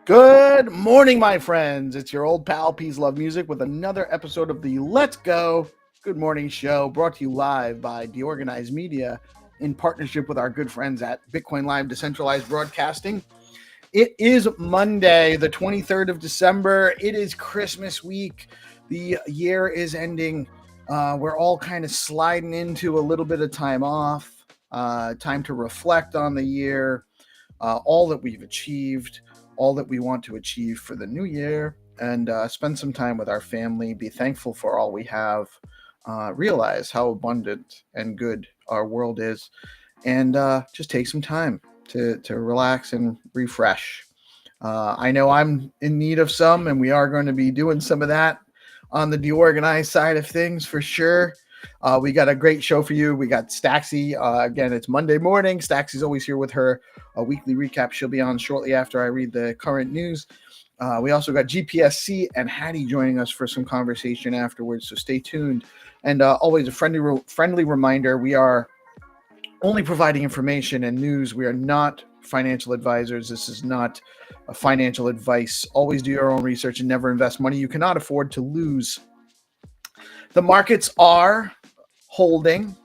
Good morning, my friends. It's your old pal, PeaceLoveMusic, with another episode of the Let's Go Good Morning Show, brought to you live by Decentralized Media in partnership with our good friends at BitcoinLive Decentralized Broadcasting. It is Monday, the 23rd of December. It is Christmas week. The year is ending. We're all kind of sliding into a little bit of time off, time to reflect on the year, all that we've achieved, all that we want to achieve for the new year, and spend some time with our family, be thankful for all we have, realize how abundant and good our world is, and just take some time to relax and refresh. I know I'm in need of some, and we are going to be doing some of that on the deorganized side of things for sure. We got a great show for you. We got Staxy. Again, it's Monday morning. Staxy's always here with her weekly recap. She'll be on shortly after I read the current news. We also got GPSC and Haddy joining us for some conversation afterwards, so stay tuned. And always a friendly reminder, we are only providing information and news. We are not financial advisors. This is not a financial advice. Always do your own research and never invest money you cannot afford to lose. The markets are holding.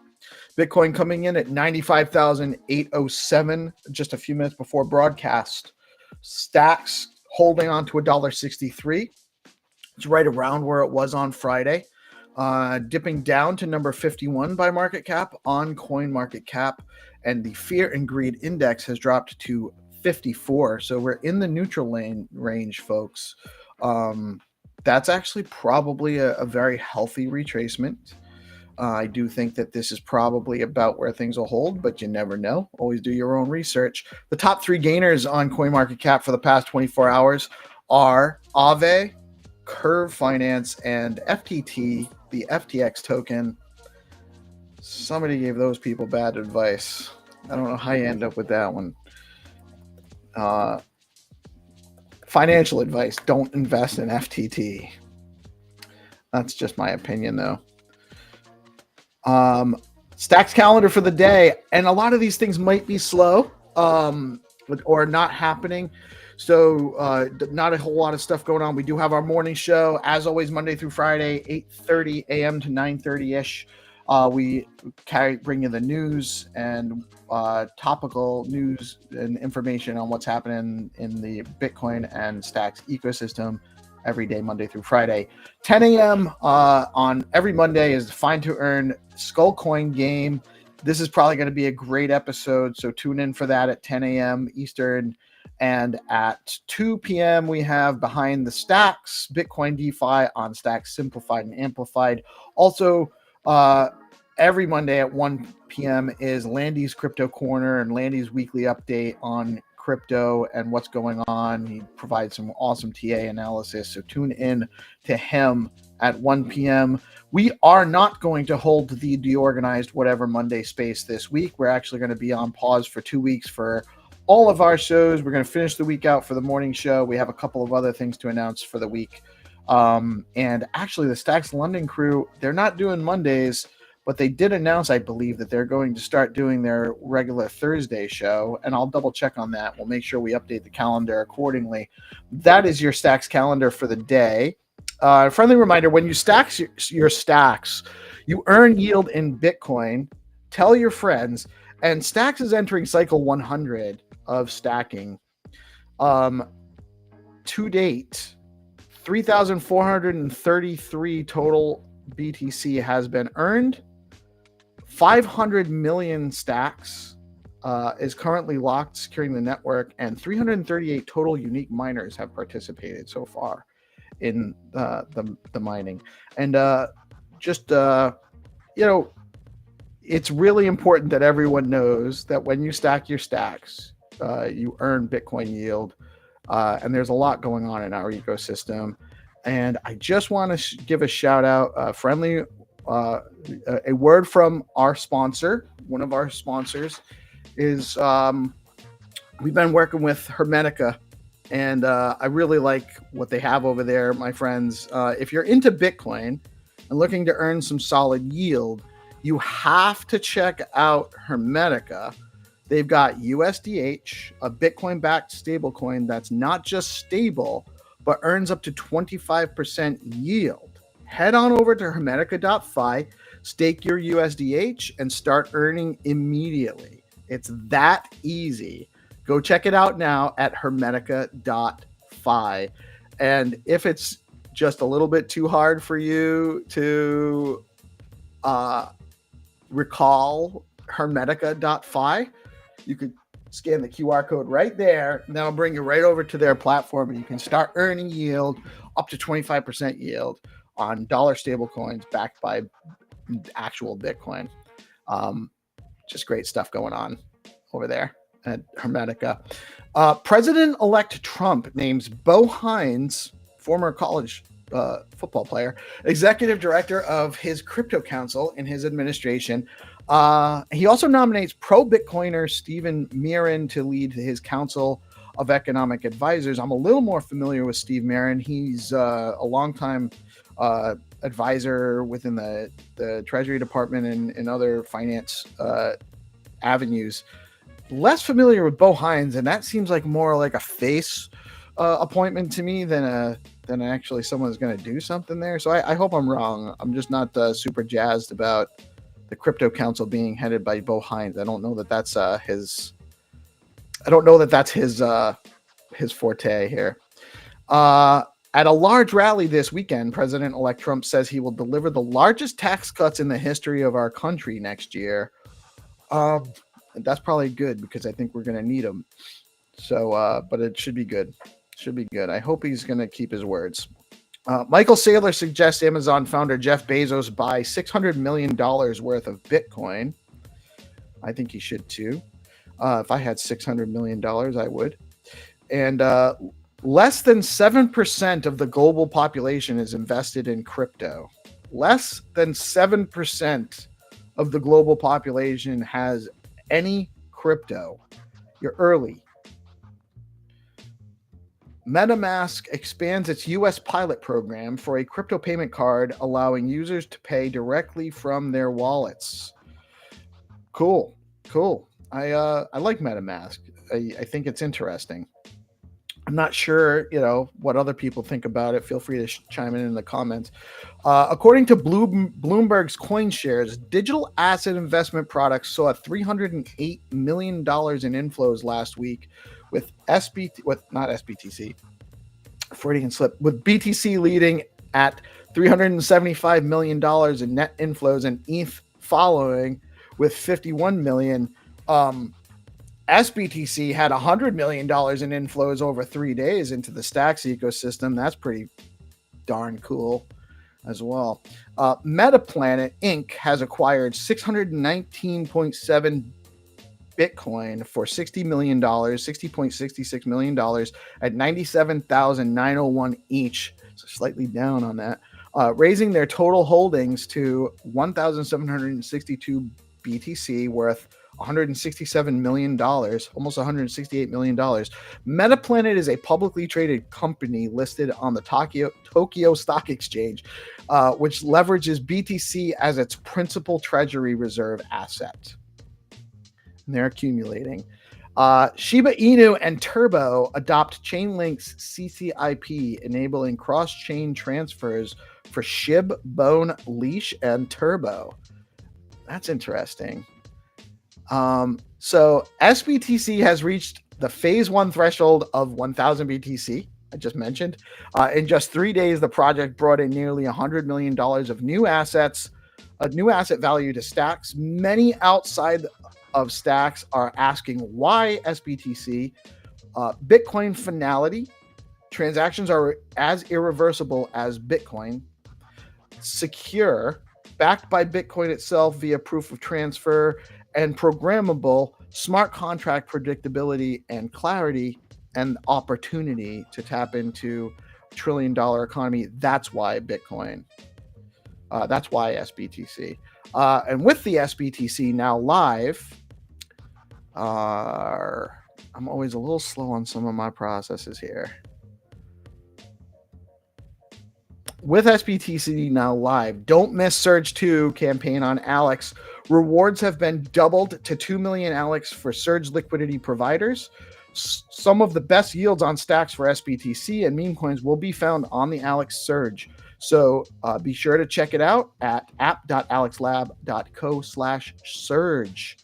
Bitcoin coming in at 95,807 just a few minutes before broadcast. Stacks holding on to $1.63. It's right around where it was on Friday. Dipping down to number 51 by market cap on coin market cap. And the fear and greed index has dropped to 54. So we're in the neutral lane range, folks. That's actually probably a very healthy retracement. I do think that this is probably about where things will hold, but you never know. Always do your own research. The top three gainers on CoinMarketCap for the past 24 hours are Aave, Curve Finance, and FTT, the FTX token. Somebody gave those people bad advice. I don't know how you end up with that one. Financial advice, don't invest in FTT. That's just my opinion, though. Stacks calendar for the day, and a lot of these things might be slow or not happening, so not a whole lot of stuff going on. We do have our morning show, as always, Monday through Friday, 8:30 a.m. to 9:30-ish. We bring you the news and topical news and information on what's happening in the Bitcoin and Stacks ecosystem every day, Monday through Friday. 10 a.m. On every Monday is the Find to Earn Skull Coin game. This is probably going to be a great episode, so tune in for that at 10 a.m. Eastern. And at 2 p.m., we have Behind the Stacks, Bitcoin DeFi on Stacks Simplified and Amplified. Also, every Monday at 1 p.m. is Landy's Crypto Corner and Landy's weekly update on crypto and what's going on. He provides some awesome TA analysis, so tune in to him at 1 p.m. We are not going to hold the Deorganized Whatever Monday space this week. We're actually going to be on pause for 2 weeks for all of our shows. We're going to finish the week out for the morning show. We have a couple of other things to announce for the week. And actually, the Stacks London crew, they're not doing Mondays, but they did announce, I believe, that they're going to start doing their regular Thursday show, and I'll double check on that. We'll make sure we update the calendar accordingly. That is your Stacks calendar for the day. Friendly reminder, when you stack your stacks, you earn yield in Bitcoin. Tell your friends. And Stacks is entering cycle 100 of stacking. To date, 3,433 total BTC has been earned. 500 million stacks is currently locked, securing the network, and 338 total unique miners have participated so far in the mining. And it's really important that everyone knows that when you stack your stacks, you earn Bitcoin yield. And there's a lot going on in our ecosystem. And I just want to give a shout out, a word from our sponsor. One of our sponsors is we've been working with Hermetica, and I really like what they have over there, my friends. If you're into Bitcoin and looking to earn some solid yield, you have to check out Hermetica. They've got USDH, a Bitcoin-backed stablecoin that's not just stable, but earns up to 25% yield. Head on over to hermetica.fi, stake your USDH, and start earning immediately. It's that easy. Go check it out now at hermetica.fi. And if it's just a little bit too hard for you to recall hermetica.fi, you could scan the QR code right there, and that'll bring you right over to their platform, and you can start earning yield, up to 25% yield on dollar stable coins backed by actual Bitcoin. Just great stuff going on over there at Hermetica. President-elect Trump names Bo Hines, former college football player, executive director of his crypto council in his administration. He also nominates pro-Bitcoiner Stephen Miran to lead his council of economic advisors. I'm a little more familiar with Steve Miran. He's a longtime advisor within the Treasury Department and other finance avenues. Less familiar with Bo Hines, and that seems like more like a face appointment to me than actually someone's going to do something there. So I hope I'm wrong. I'm just not super jazzed about the crypto council being headed by Bo Hines. I don't know that that's his. I don't know that that's his forte here. At a large rally this weekend, President-elect Trump says he will deliver the largest tax cuts in the history of our country next year. That's probably good because I think we're going to need them. So, but it should be good. Should be good. I hope he's going to keep his words. Michael Saylor suggests Amazon founder Jeff Bezos buy $600 million worth of Bitcoin. I think he should too. If I had $600 million, I would. And less than 7% of the global population is invested in crypto. Less than 7% of the global population has any crypto. You're early. MetaMask expands its U.S. pilot program for a crypto payment card, allowing users to pay directly from their wallets. Cool. I like MetaMask. I think it's interesting. I'm not sure, what other people think about it. Feel free to chime in the comments. According to Bloomberg's CoinShares, digital asset investment products saw $308 million in inflows last week, with not SBTC, Freudian slip. With BTC leading at $375 million in net inflows and ETH following with 51 million. SBTC had $100 million in inflows over 3 days into the Stacks ecosystem. That's pretty darn cool as well. Metaplanet Inc. has acquired 619.7 Bitcoin for $60 million, $60.66 million at 97,901 each, so slightly down on that, raising their total holdings to 1,762 BTC worth $167 million, almost $168 million. Metaplanet is a publicly traded company listed on the Tokyo Stock Exchange, which leverages BTC as its principal treasury reserve asset. And they're accumulating. Shiba Inu and Turbo adopt Chainlink's CCIP, enabling cross-chain transfers for SHIB, Bone, Leash, and Turbo. That's interesting. So SBTC has reached the phase 1 threshold of 1,000 BTC, I just mentioned. In just 3 days, the project brought in nearly $100 million of new assets, a new asset value to Stacks. Many outside of Stacks are asking why SBTC. Bitcoin finality. Transactions are as irreversible as Bitcoin. Secure, backed by Bitcoin itself via proof of transfer, and programmable, smart contract predictability and clarity and opportunity to tap into $1 trillion economy. That's why Bitcoin. That's why SBTC. And with the SBTC now live, I'm always a little slow on some of my processes here. With SBTC now live, don't miss Surge 2 campaign on Alex. Rewards have been doubled to 2 million Alex for Surge liquidity providers. Some of the best yields on Stacks for SBTC and meme coins will be found on the Alex Surge. So be sure to check it out at app.alexlab.co/surge.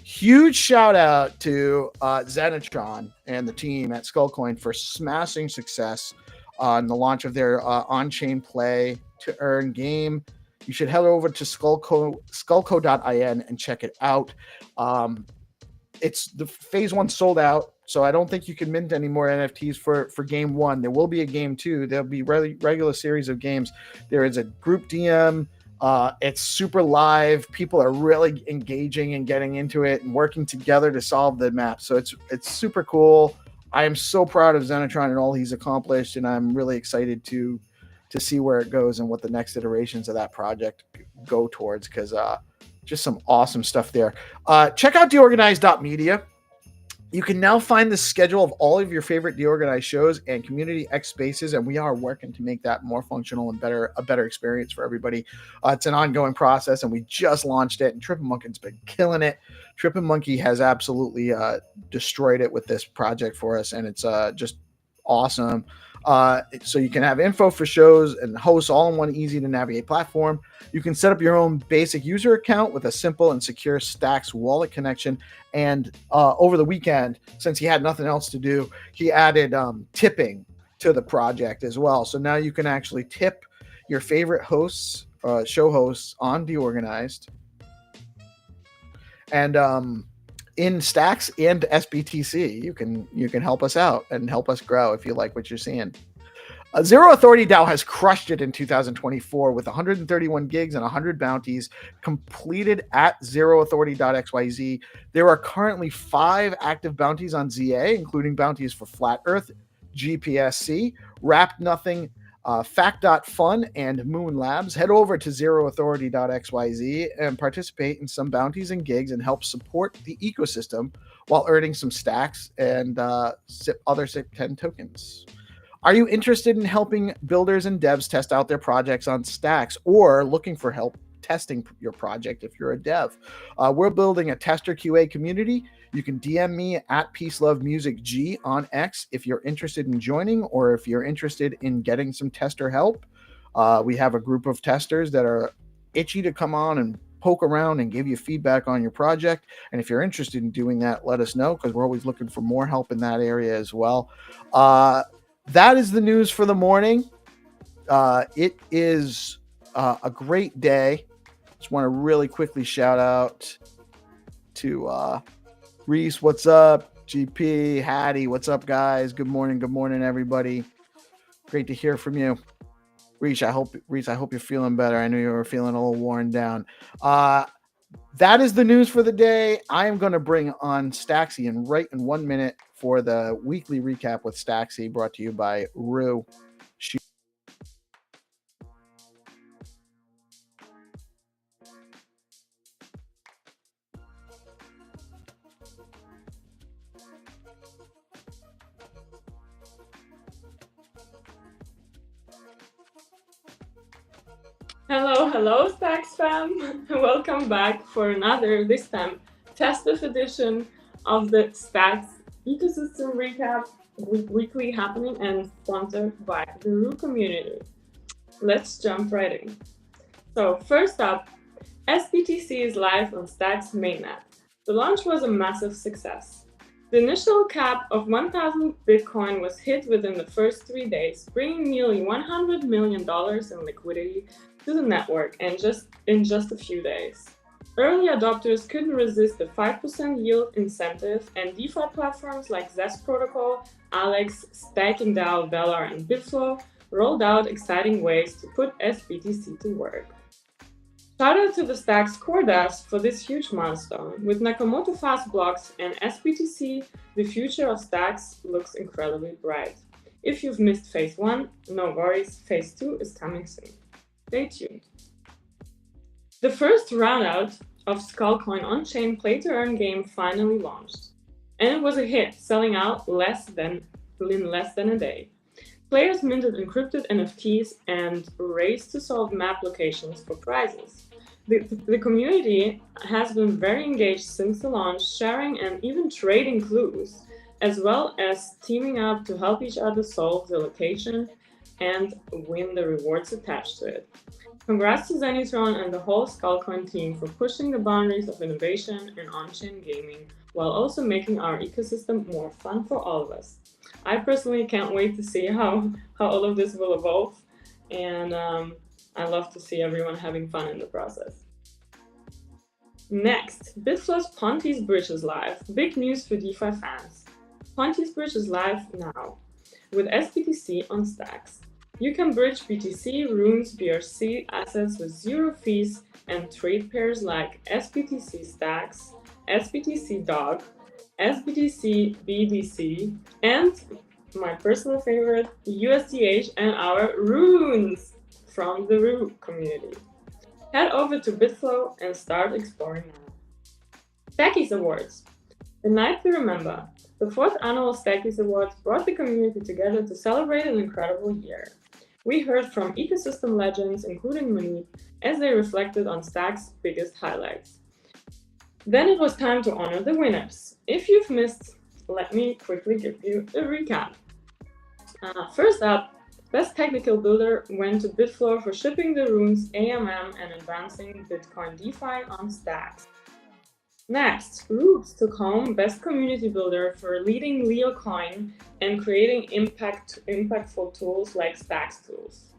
Huge shout out to Zenatron and the team at Skullcoin for smashing success on the launch of their on-chain play to earn game. You should head over to skullco.in and check it out. It's the phase 1 sold out, so I don't think you can mint any more NFTs for game 1. There will be a game 2. There'll be regular series of games. There is a group DM. It's super live. People are really engaging and getting into it and working together to solve the map. So it's super cool. I am so proud of Zenatron and all he's accomplished, and I'm really excited to see where it goes and what the next iterations of that project go towards, because just some awesome stuff there. Check out deorganized.media. You can now find the schedule of all of your favorite Deorganized shows and Community X spaces, and we are working to make that more functional and a better experience for everybody. It's an ongoing process, and we just launched it, and Trippin' Monkey's been killing it. Trippin' Monkey has absolutely destroyed it with this project for us, and it's just awesome. So you can have info for shows and hosts all in one easy to navigate platform. You can set up your own basic user account with a simple and secure Stacks wallet connection. And over the weekend, since he had nothing else to do, he added tipping to the project as well. So now you can actually tip your favorite hosts, show hosts on Deorganized. And in Stacks and SBTC, you can help us out and help us grow if you like what you're seeing. Zero Authority DAO has crushed it in 2024 with 131 gigs and 100 bounties completed at zeroauthority.xyz. There are currently 5 active bounties on ZA, including bounties for Flat Earth, GPSC, Wrapped Nothing, Fact.fun, and Moon Labs. Head over to zeroauthority.xyz and participate in some bounties and gigs and help support the ecosystem while earning some Stacks and other SIP10 tokens. Are you interested in helping builders and devs test out their projects on Stacks, or looking for help testing your project if you're a dev? We're building a tester QA community. You can DM me at PeaceLoveMusic on X if you're interested in joining, or if you're interested in getting some tester help. We have a group of testers that are itchy to come on and poke around and give you feedback on your project. And if you're interested in doing that, let us know, because we're always looking for more help in that area as well. that is the news for the morning. It is a great day. Just want to really quickly shout out to Reese, what's up? GP, Haddy, what's up, guys? Good morning, everybody. Great to hear from you. Reese, I hope you're feeling better. I knew you were feeling a little worn down. That is the news for the day. I am going to bring on Staxy in 1 minute for the weekly recap with Staxy, brought to you by Rue. Hello, Stacks fam! Welcome back for another, this time, festive edition of the Stacks Ecosystem Recap weekly happening and sponsored by the Rue community. Let's jump right in. So, first up, SBTC is live on Stacks mainnet. The launch was a massive success. The initial cap of 1,000 Bitcoin was hit within the first 3 days, bringing nearly $100 million in liquidity to the network and in just a few days. Early adopters couldn't resist the 5% yield incentive, and DeFi platforms like Zest Protocol, Alex, Staking DAO, Velar, and Bitflow rolled out exciting ways to put SBTC to work. Shout out to the Stacks core devs for this huge milestone. With Nakamoto fast blocks and SBTC, the future of Stacks looks incredibly bright. If you've missed phase 1, no worries, phase 2 is coming soon. Stay tuned. The first roundout of Skullcoin on-chain play-to-earn game finally launched, and it was a hit, selling out in less than a day. Players minted encrypted NFTs and raced to solve map locations for prizes. The community has been very engaged since the launch, sharing and even trading clues, as well as teaming up to help each other solve the location and win the rewards attached to it. Congrats to Zenitron and the whole Skullcoin team for pushing the boundaries of innovation and on-chain gaming, while also making our ecosystem more fun for all of us. I personally can't wait to see how all of this will evolve, and I love to see everyone having fun in the process. Next, Bitflow's Ponti's Bridge is live. Big news for DeFi fans. Ponti's Bridge is live now, with SBTC on Stacks. You can bridge BTC, Runes, BRC assets with zero fees and trade pairs like SBTC Stacks, SBTC Dog, SBTC BDC, and my personal favorite, USDH and our Runes from the Rue community. Head over to Bitflow and start exploring now. Stackies Awards. The night to remember. The 4th annual Stackies Awards brought the community together to celebrate an incredible year. We heard from ecosystem legends, including Monique, as they reflected on Stacks' biggest highlights. Then it was time to honor the winners. If you've missed, let me quickly give you a recap. First up, Best Technical Builder went to Bitflow for shipping the runes AMM and advancing Bitcoin DeFi on Stacks. Next, Roots took home Best Community Builder for leading Leo Coin and creating impactful tools like Stacks tools.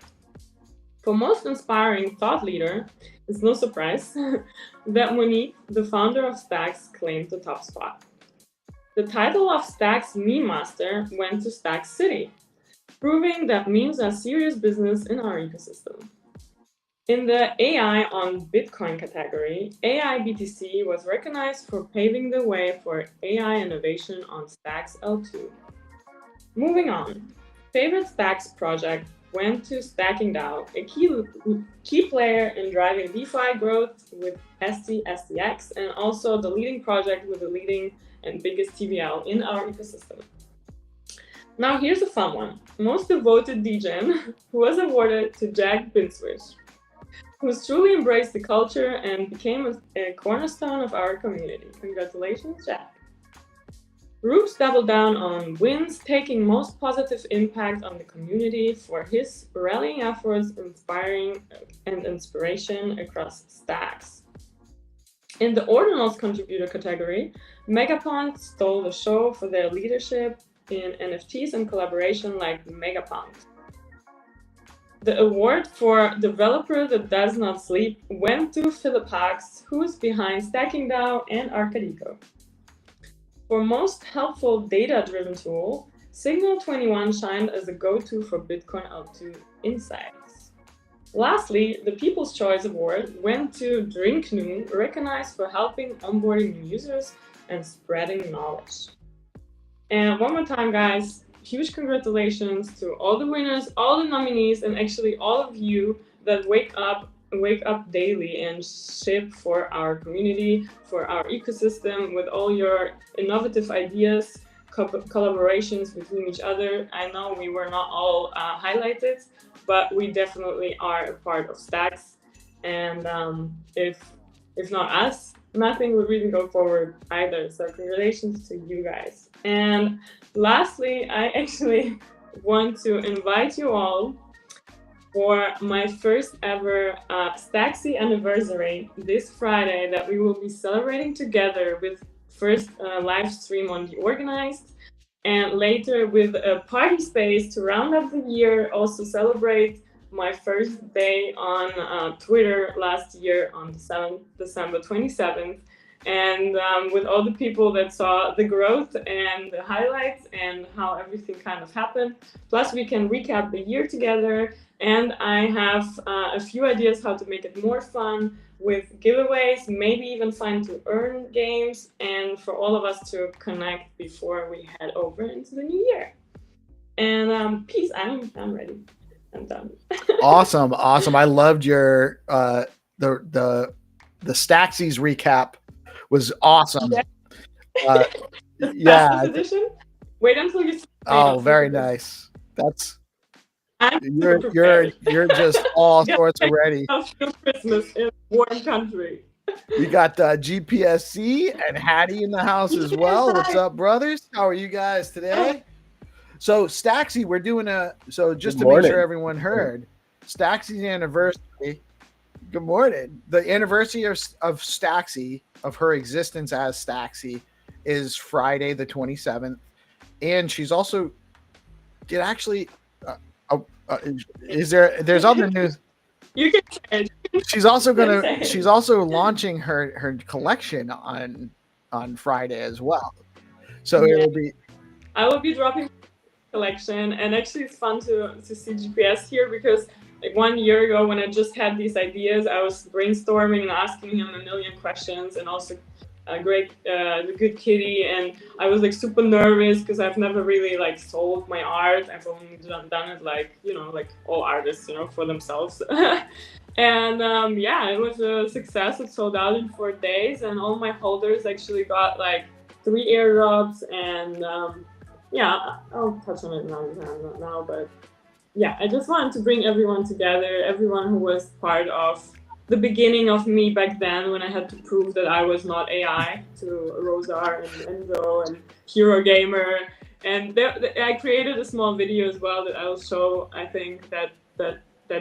For Most Inspiring Thought Leader, it's no surprise that Monique, the founder of Stacks, claimed the top spot. The title of Stacks Meme Master went to Stacks City, proving that memes are serious business in our ecosystem. In the AI on Bitcoin category, AI BTC was recognized for paving the way for AI innovation on Stacks L2. Moving on, favorite Stacks project went to Staking DAO, a key player in driving DeFi growth with STX and also the leading project with the leading and biggest TVL in our ecosystem. Now here's a fun one. Most devoted DGen, who was awarded to Jack Binswitch, who's truly embraced the culture and became a cornerstone of our community. Congratulations, Jack. Roops doubled down on wins, taking most positive impact on the community for his rallying efforts, inspiring and inspiration across Stacks. In the Ordinals contributor category, Megapont stole the show for their leadership in NFTs and collaboration like Megapunk. The award for developer that does not sleep went to Philip Hux, who's behind Stacking DAO and Arcadico. For most helpful data-driven tool, Signal 21 shined as a go-to for Bitcoin L2 insights. Lastly, the People's Choice Award went to DrinkNu, recognized for helping onboarding new users and spreading knowledge. And one more time, guys, huge congratulations to all the winners, all the nominees, and actually all of you that wake up daily and ship for our community, for our ecosystem, with all your innovative ideas, collaborations between each other. I know we were not all highlighted, but we definitely are a part of Stacks. And if not us, nothing would really go forward either. So congratulations to you guys. And lastly, I actually want to invite you all for my first ever Staxy anniversary this Friday that we will be celebrating together with first live stream on The Organized, and later with a party space to round up the year, also celebrate my first day on Twitter last year on December 27th. And with all the people that saw the growth and the highlights and how everything kind of happened. Plus, we can recap the year together. And I have a few ideas how to make it more fun with giveaways, maybe even fun to earn games, and for all of us to connect before we head over into the new year. And peace. I'm ready. I'm done. Awesome. I loved your the Staxies recap was awesome. Yeah. Edition? Wait until you see. Oh, very nice. That's you're just all sorts of ready. Christmas in a warm country. We got GPSC and Haddy in the house as well. What's up, brothers? How are you guys today? So Staxy, we're doing just to make sure everyone heard, Staxy's anniversary. Good morning. The anniversary of Staxy, of her existence as Staxy, is Friday the 27th, and she's also there's other news. You can say it. She's also launching her collection on Friday as well. So I will be dropping collection, and actually it's fun to see GPS here because like 1 year ago when I just had these ideas, I was brainstorming and asking him a million questions, and also the good kitty, and I was like super nervous because I've never really like sold my art. I've only done it like all artists, for themselves. And it was a success. It sold out in 4 days, and all my holders actually got like 3 airdrops, and I'll touch on it now, but I just wanted to bring everyone together, everyone who was part of the beginning of me back then when I had to prove that I was not AI to Rosar and Enzo and Hero Gamer. And I created a small video as well that I will show, I think, that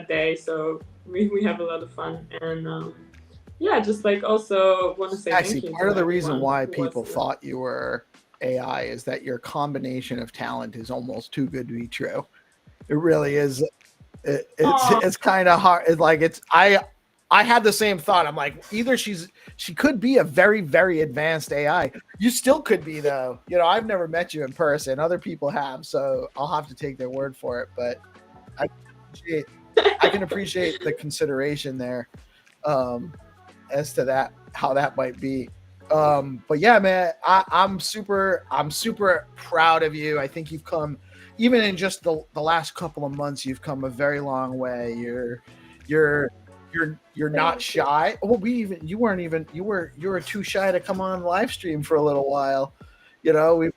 day. So we have a lot of fun. And just like also want to say actually, thank you. Part of the reason why people thought you were AI is that your combination of talent is almost too good to be true. It really is. It's kind of hard. I had the same thought. I'm like, either she could be a very, very advanced AI. You still could be though. I've never met you in person. Other people have, so I'll have to take their word for it. But I can appreciate the consideration there as to that, how that might be. But yeah, man, I'm super proud of you. I think you've come, even in just the last couple of months, you've come a very long way. You're not shy. Well, you were too shy to come on live stream for a little while. We've been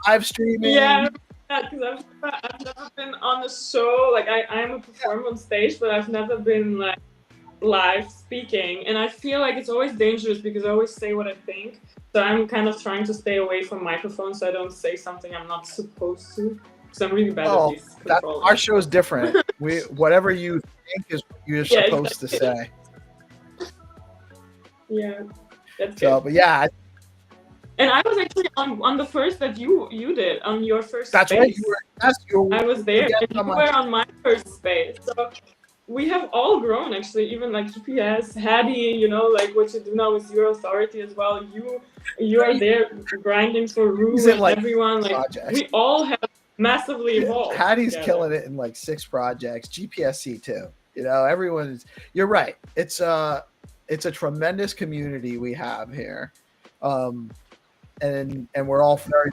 live streaming. Yeah, because I've never been on the show. Like I'm a performer on stage, but I've never been like live speaking, and I feel like it's always dangerous because I always say what I think. So I'm kind of trying to stay away from microphones so I don't say something I'm not supposed to. Because I'm really bad at these controls. Our show is different. Whatever you think is what you're supposed to say. Yeah, that's so, good. But yeah. And I was actually on the first that you did on your first That's right. space. You were. Yes, you were I was the there, guest and you on my. were on my first space. So we have all grown actually. Even like GPS, Haddy, you know, like what you do now with your authority as well. You are there grinding for He's Rue in and like everyone. Like projects. we all have massively Yeah, evolved Haddy's together. killing it in like 6 projects. GPSC too. You know, everyone's. You're right. It's a tremendous community we have here, um, and we're all very.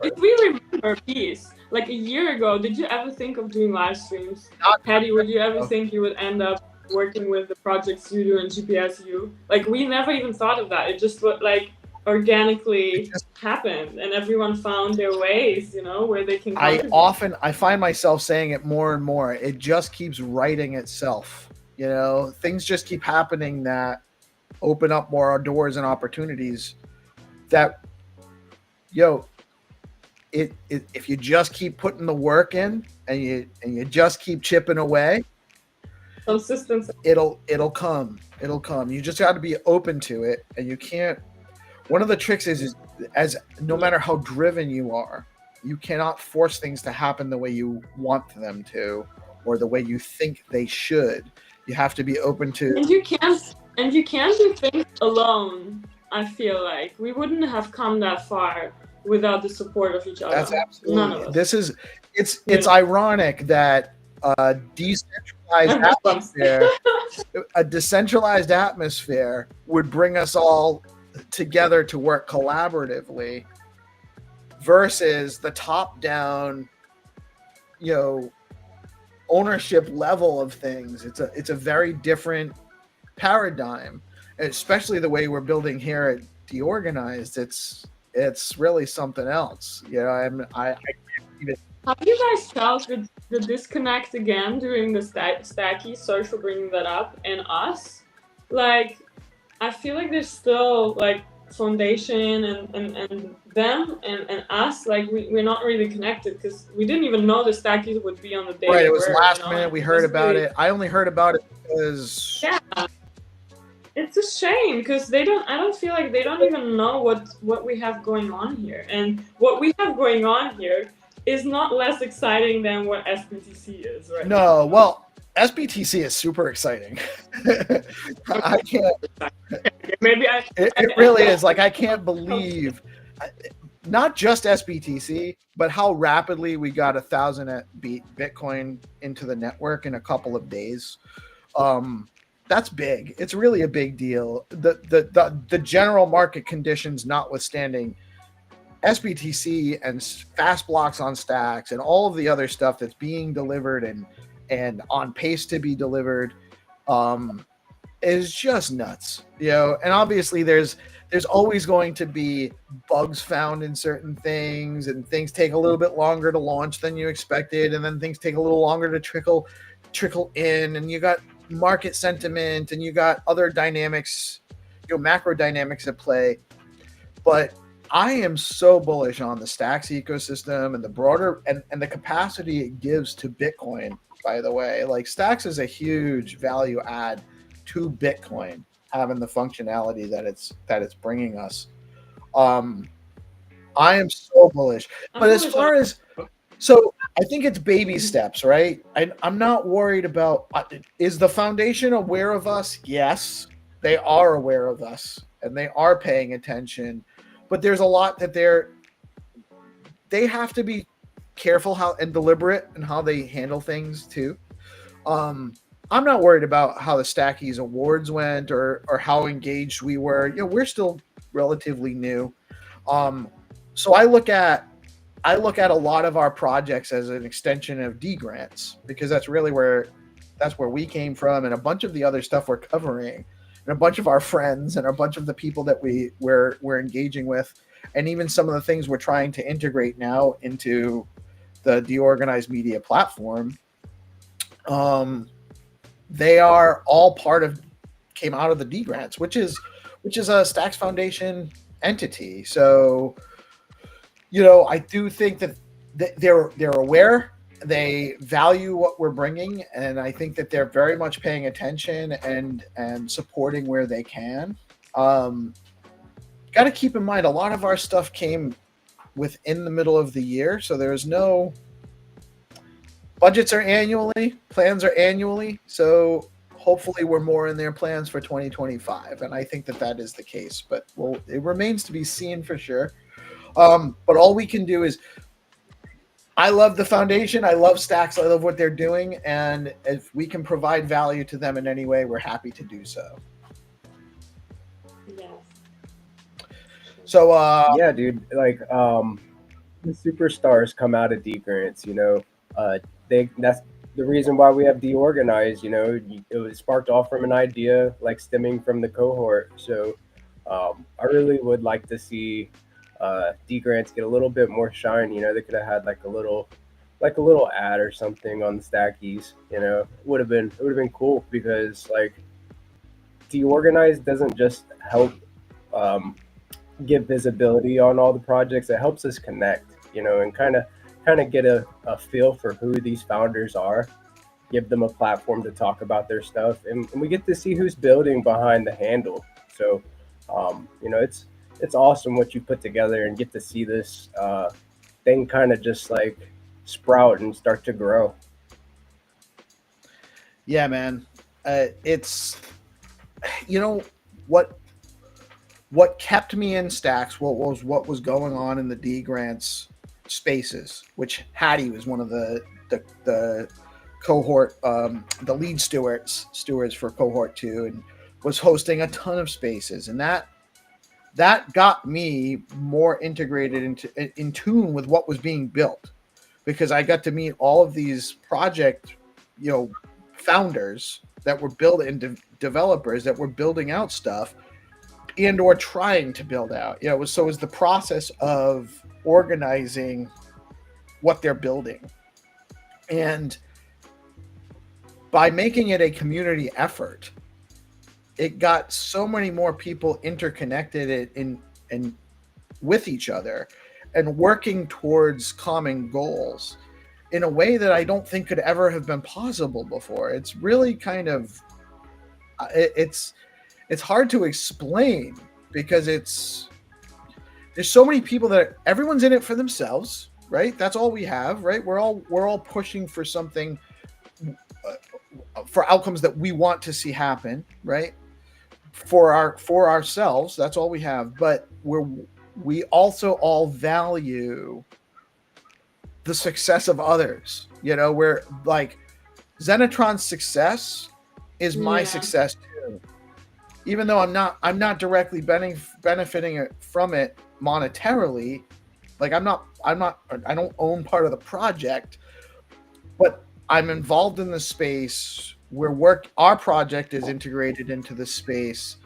If we remember Peace, like a year ago, did you ever think of doing live streams? Not, Haddy, would you ever think you would end up working with the projects you do in GPSU? Like we never even thought of that. It just would like organically happened and everyone found their ways, you know, where they can contribute. I find myself saying it more and more. It just keeps writing itself. You know, things just keep happening that open up more doors and opportunities that, yo, if you just keep putting the work in and you just keep chipping away, Consistency. it'll come. It'll come. You just got to be open to it, and you can't. One of the tricks is as no matter how driven you are, you cannot force things to happen the way you want them to or the way you think they should. You have to be open to. And you can't do things alone. I feel like we wouldn't have come that far without the support of each other. That's absolutely. None of us. It's ironic that a decentralized atmosphere would bring us all together to work collaboratively versus the top down, you know, ownership level of things. It's a very different paradigm, especially the way we're building here at Deorganized. It's really something else. You know, I Have you guys felt the disconnect again during the stacky? Sorry for bringing that up. And us, like, I feel like there's still like foundation and them and us. Like we're not really connected because we didn't even know the stackies would be on the day. right. They It was were, last you know? minute. We heard about it. I only heard about it because it's a shame because I don't feel like they don't even know what we have going on here, and what we have going on here is not less exciting than what SBTC is right now. No, well, SBTC is super exciting. I can't. Maybe It really is. Like I can't believe, not just SBTC, but how rapidly we got 1,000 Bitcoin into the network in a couple of days. That's big. It's really a big deal. The general market conditions notwithstanding, SBTC and fast blocks on stacks and all of the other stuff that's being delivered and on pace to be delivered is just nuts, you know. And obviously there's always going to be bugs found in certain things, and things take a little bit longer to launch than you expected, and then things take a little longer to trickle in, and you got market sentiment and you got other dynamics, you know, macro dynamics at play. But I am so bullish on the Stacks ecosystem and the broader and the capacity it gives to Bitcoin, by the way. Like Stacks is a huge value add to Bitcoin, having the functionality that it's bringing us. I am so bullish. But as far as, so I think it's baby steps, right? I'm not worried about, is the foundation aware of us? Yes, they are aware of us and they are paying attention. But there's a lot that they have to be careful how and deliberate in how they handle things too. I'm not worried about how the Stackies awards went or how engaged we were. You know, we're still relatively new. So I look at a lot of our projects as an extension of D grants, because that's where we came from, and a bunch of the other stuff we're covering, and a bunch of our friends and a bunch of the people that we're engaging with, and even some of the things we're trying to integrate now into the Deorganized media platform. They are all came out of the D grants, which is a Stacks Foundation entity. So, you know, I do think that they're aware, they value what we're bringing, and I think that they're very much paying attention and supporting where they can. Because got to keep in mind a lot of our stuff came within the middle of the year, so there's no budgets are annually, plans are annually, so hopefully we're more in their plans for 2025, and I think that is the case, but well, it remains to be seen for sure. But all we can do is, I love the foundation, I love Stacks, I love what they're doing, and if we can provide value to them in any way, we're happy to do so. Yes. So yeah, dude, like the superstars come out of D grants, you know. That's the reason why we have Deorganized, you know. It was sparked off from an idea like stemming from the cohort. So I really would like to see D grants get a little bit more shine. You know, they could have had like a little ad or something on the stackies. You know, it would have been cool, because like Deorganized doesn't just help give visibility on all the projects. It helps us connect, you know, and kind of get a feel for who these founders are, give them a platform to talk about their stuff, and we get to see who's building behind the handle. So you know, it's awesome what you put together, and get to see this thing kind of just like sprout and start to grow. yeah, man, it's, you know, what kept me in Stacks, what was going on in the D grants spaces, which Haddy was one of the cohort, the lead stewards for cohort 2, and was hosting a ton of spaces, and that got me more integrated in tune with what was being built, because I got to meet all of these project, you know, founders that were building, developers that were building out stuff and or trying to build out. You know, it was the process of organizing what they're building. And by making it a community effort, it got so many more people interconnected in with each other and working towards common goals in a way that I don't think could ever have been possible before. It's really kind of, it's hard to explain, because there's so many people that everyone's in it for themselves, right? That's all we have, right? We're all pushing for something, for outcomes that we want to see happen, right? For ourselves, that's all we have. But we also all value the success of others. You know, we're like, Zenatron's success is my success too. Even though I'm not directly benefiting from it monetarily, like I don't own part of the project, but I'm involved in the space where our project is integrated into the space,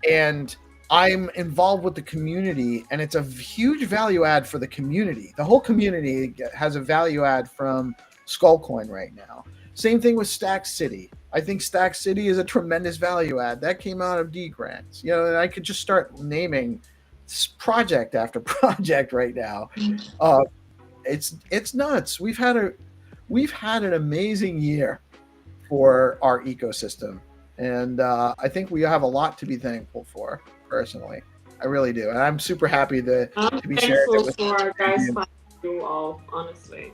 and I'm involved with the community, and it's a huge value add for the community. The whole community has a value add from Skullcoin right now. Same thing with Stack City. I think Stack City is a tremendous value add. That came out of D grants. You know, and I could just start naming project after project right now. It's nuts. We've had an amazing year for our ecosystem, and I think we have a lot to be thankful for. Personally, I really do, and I'm super happy to be sharing it with for guys finding you all. Honestly,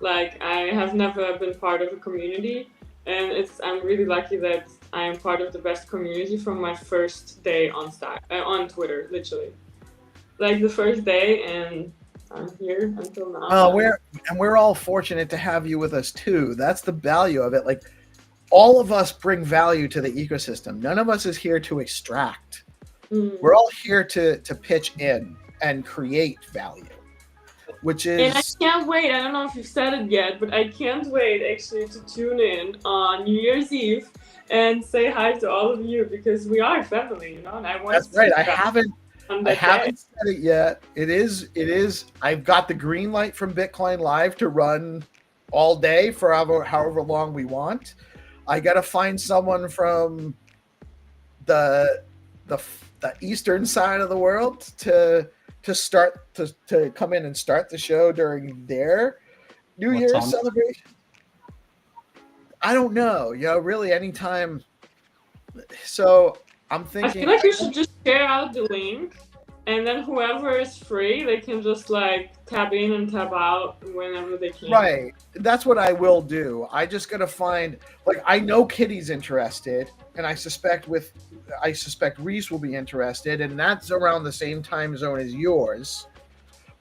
like I have never been part of a community, and I'm really lucky that I am part of the best community from my first day on on Twitter, literally, like the first day, and I'm here until now. We're all fortunate to have you with us too. That's the value of it. Like, all of us bring value to the ecosystem. None of us is here to extract. We're all here to pitch in and create value, which is. And I can't wait. I don't know if you've said it yet, but I can't wait actually to tune in on New Year's Eve and say hi to all of you, because we are family, you know. And I want. That's right. I haven't said it yet. It is. I've got the green light from BitcoinLive to run all day for however long we want. I got to find someone from the eastern side of the world to start to come in and start the show during their New Year's celebration. I don't know, you know, really anytime. So I'm thinking, I feel like you should just share out the link and then whoever is free, they can just like tab in and tab out whenever they can. Right. That's what I will do. I just gotta find, like, I know Kitty's interested, and I suspect Reese will be interested, and that's around the same time zone as yours.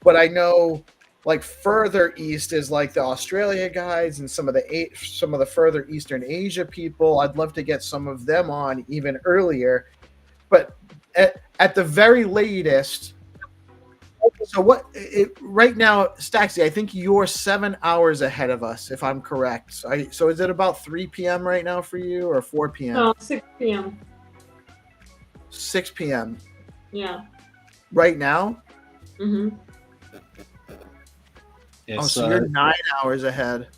But I know, like, further east is like the Australia guys and some of the further Eastern Asia people. I'd love to get some of them on even earlier. But at the very latest, so right now, Staxy, I think you're 7 hours ahead of us, if I'm correct. So is it about 3 p.m. right now for you, or 4 p.m.? No, 6 p.m. 6 p.m. Yeah. Right now? Mm-hmm. Yeah, So you're 9 hours ahead.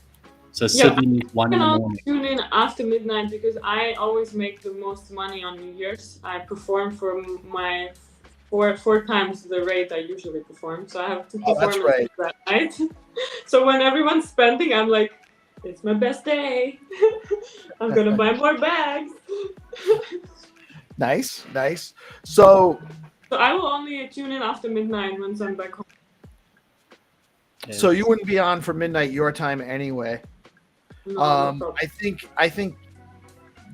So Sydney, 1 in the I'll morning. tune in after midnight because I always make the most money on New Year's. I perform for my four times the rate I usually perform. So I have two performances that night. So when everyone's spending, I'm like, it's my best day. I'm gonna buy more bags. Nice. So I will only tune in after midnight once I'm back home. So you wouldn't be on for midnight your time anyway. No, I think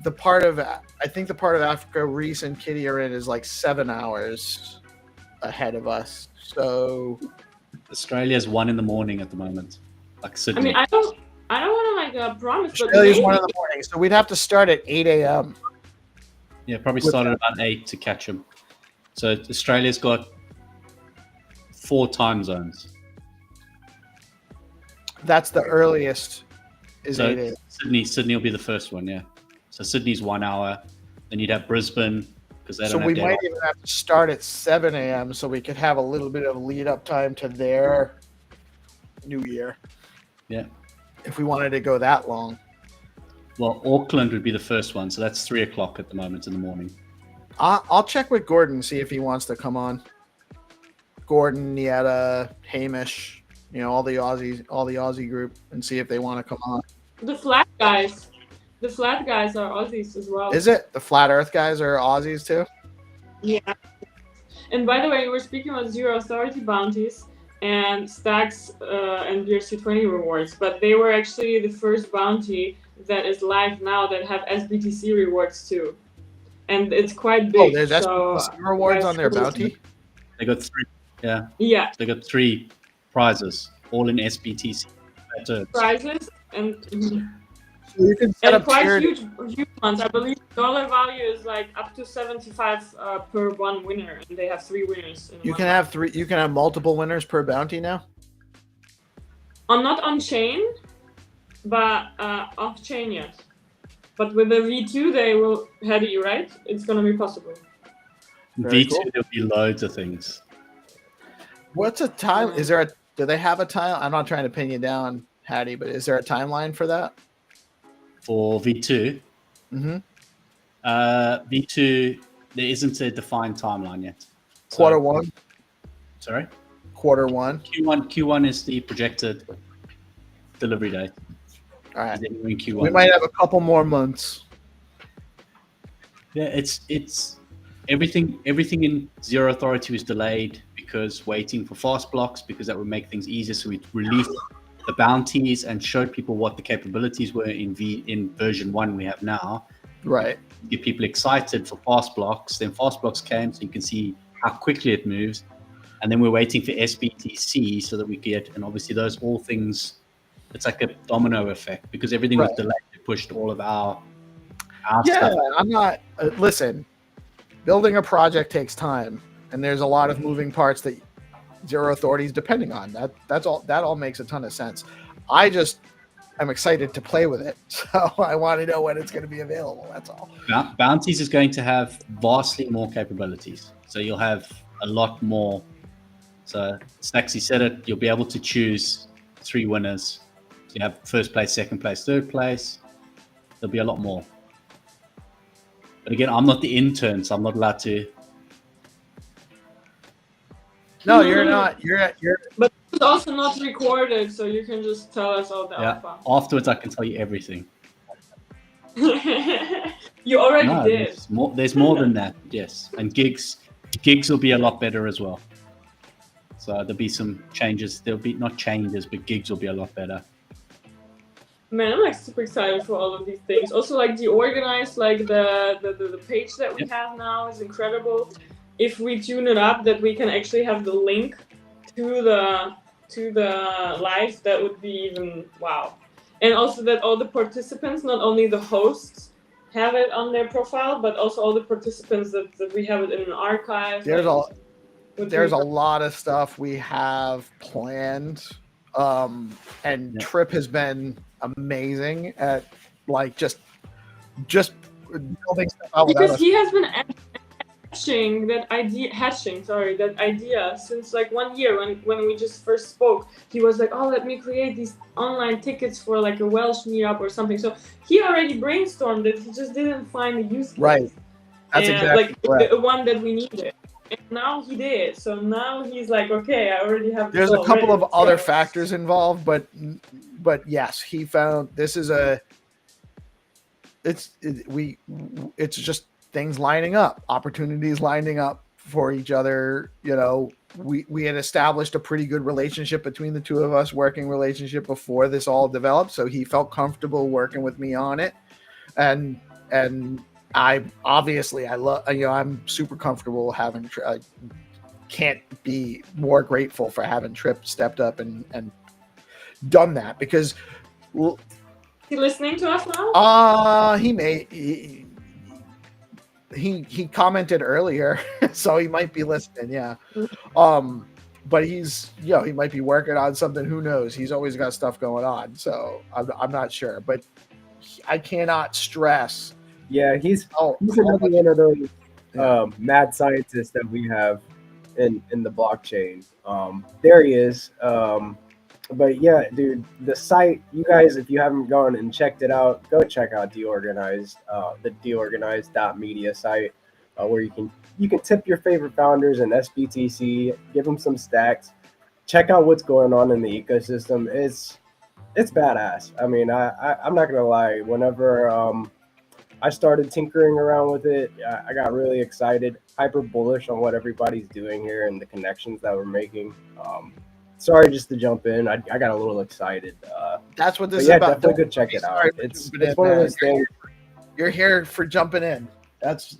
the part of Africa Reese and Kitty are in is like 7 hours ahead of us. So Australia's 1 in the morning at the moment. Like Sydney. I mean, I don't want to like promise, but Australia's 1 in the morning, so we'd have to start at 8 a.m. Yeah, probably start at about 8 to catch them. So Australia's got 4 time zones. That's the earliest. So 8 a.m. Sydney will be the first one, yeah. So Sydney's 1 hour. Then you'd have Brisbane because they don't have we daylight. might even have to start at 7 a.m. so we could have a little bit of lead up time to their New Year. Yeah. If we wanted to go that long. Well, Auckland would be the first one, so that's 3 o'clock at the moment in the morning. I'll check with Gordon, see if he wants to come on. Gordon, Nieta, Hamish, all the Aussie group, and see if they want to come on. The flat guys are Aussies as well. Is it? The Flat Earth guys are Aussies too? Yeah. And by the way, we're speaking about Zero Authority bounties and stacks and BRC20 rewards, but they were actually the first bounty that is live now that have SBTC rewards too. And it's quite big. Oh, there's SBTC rewards on their bounty? They got 3. Yeah. Yeah. They got 3 prizes, all in SBTC. Prizes and so you can set up quite tiered... huge ones. I believe dollar value is like up to 75 per one winner, and they have 3 winners. You can have 3. You can have multiple winners per bounty now. Not on chain, but off chain, yes. But with the V2, they will Haddy, right? It's gonna be possible. V2, there'll be loads of things. What's a time? Do they have a time? I'm not trying to pin you down, Haddy, but is there a timeline for that? For V2? Mm-hmm. V2, there isn't a defined timeline yet. Quarter 1? Sorry? Quarter 1? Q1 is the projected delivery date. All right. In Q1. We might have a couple more months. Yeah, it's everything in Zero Authority was delayed because waiting for fast blocks, because that would make things easier. So we released the bounties and showed people what the capabilities were in version 1 we have now. Right. Get people excited for fast blocks. Then fast blocks came, so you can see how quickly it moves. And then we're waiting for SBTC so that we get, and obviously those all things, it's like a domino effect because everything was delayed. It pushed all of our stuff. I'm not, listen, building a project takes time, and there's a lot of moving parts that Zero Authority is depending on. That all makes a ton of sense. I'm excited to play with it, so I want to know when it's going to be available. That's all. Bounties is going to have vastly more capabilities, so you'll have a lot more. So Staxy said it. You'll be able to choose 3 winners. So you have first place, second place, third place. There'll be a lot more. But again, I'm not the intern, so I'm not allowed to. No, you're not. You're. But it's also not recorded, so you can just tell us all the alpha. Afterwards, I can tell you everything. You already did. There's more than that. Yes, and gigs gigs will be a lot better as well. So there'll be some changes. There'll be not changes, but gigs will be a lot better. Man, I'm like super excited for all of these things. Also, like the organized, like the page that we have now is incredible. If we tune it up, that we can actually have the link to the live, that would be even wow. And also that all the participants, not only the hosts, have it on their profile, but also all the participants that we have it in an archive. There's a lot of stuff we have planned. And Trip has been amazing at like just building stuff out because he has been hatching that idea since like 1 year when we just first spoke. He was like, oh, let me create these online tickets for like a Welsh meetup or something. So he already brainstormed it. He just didn't find the use case. Right. That's exactly like the one that we needed. And now he did. So now he's like, okay, I already have. There's a couple of other factors involved, but yes, he found this is it's just things lining up, opportunities lining up for each other. You know, we had established a pretty good relationship between the two of us, working relationship before this all developed. So he felt comfortable working with me on it, and I love, I'm super comfortable having, can't be more grateful for having Trip stepped up and done that, because is he listening to us now? He commented earlier, so he might be listening. Yeah. But he's, he might be working on something. Who knows? He's always got stuff going on. So I'm not sure, but I cannot stress. Yeah, he's another one of those mad scientists that we have in the blockchain. There he is. But yeah, dude, the site, you guys, if you haven't gone and checked it out, go check out Deorganized, the deorganized.media site, where you can tip your favorite founders and SBTC, give them some stacks, check out what's going on in the ecosystem. It's badass. I mean, I'm not gonna lie. Whenever I started tinkering around with it, I got really excited, hyper bullish on what everybody's doing here and the connections that we're making. Sorry, just to jump in, I got a little excited. That's what this is about. Definitely go check it out. It's one of those things. You're here for jumping in. That's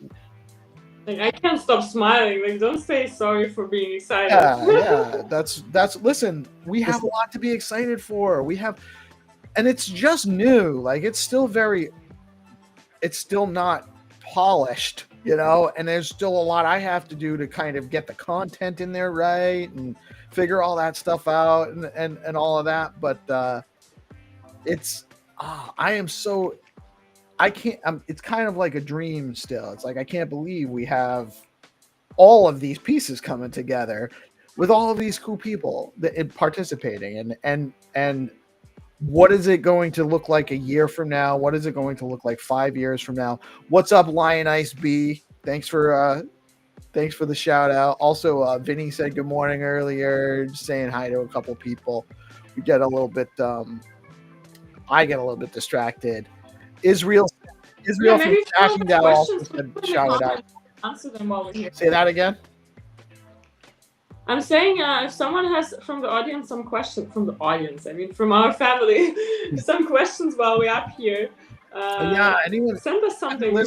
like, I can't stop smiling. Like, don't say sorry for being excited. Yeah. That's. Listen, we have a lot to be excited for. And it's just new. Like, it's still not polished, and there's still a lot I have to do to kind of get the content in there right and figure all that stuff out and all of that. But it's kind of like a dream still. It's like, I can't believe we have all of these pieces coming together with all of these cool people participating, and what is it going to look like a year from now? What is it going to look like 5 years from now? What's up, Lion Ice B? Thanks for the shout out. Also, Vinny said good morning earlier, just saying hi to a couple people. We get a little bit, I get a little bit distracted. Israel from Stacking Down also said shout it out. Answer them while we're here. Say that again. I'm saying if someone has from the audience some questions from our family, some questions while we're up here. Anyone send us something. We'll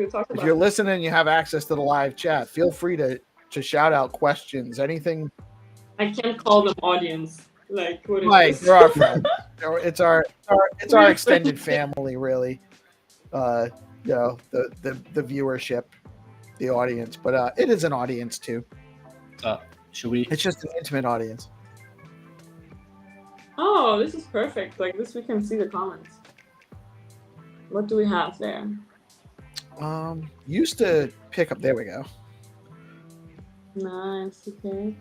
talk about. If you're listening and you have access to the live chat, feel free to shout out questions. Anything. I can't call them audience. Like, what is Mike, this? they're our friends. It's our extended family, really. The viewership, the audience, but it is an audience too. Should we? It's just an intimate audience. Oh, this is perfect. Like this, we can see the comments. What do we have there? Used to pick up. There we go. Nice. Okay.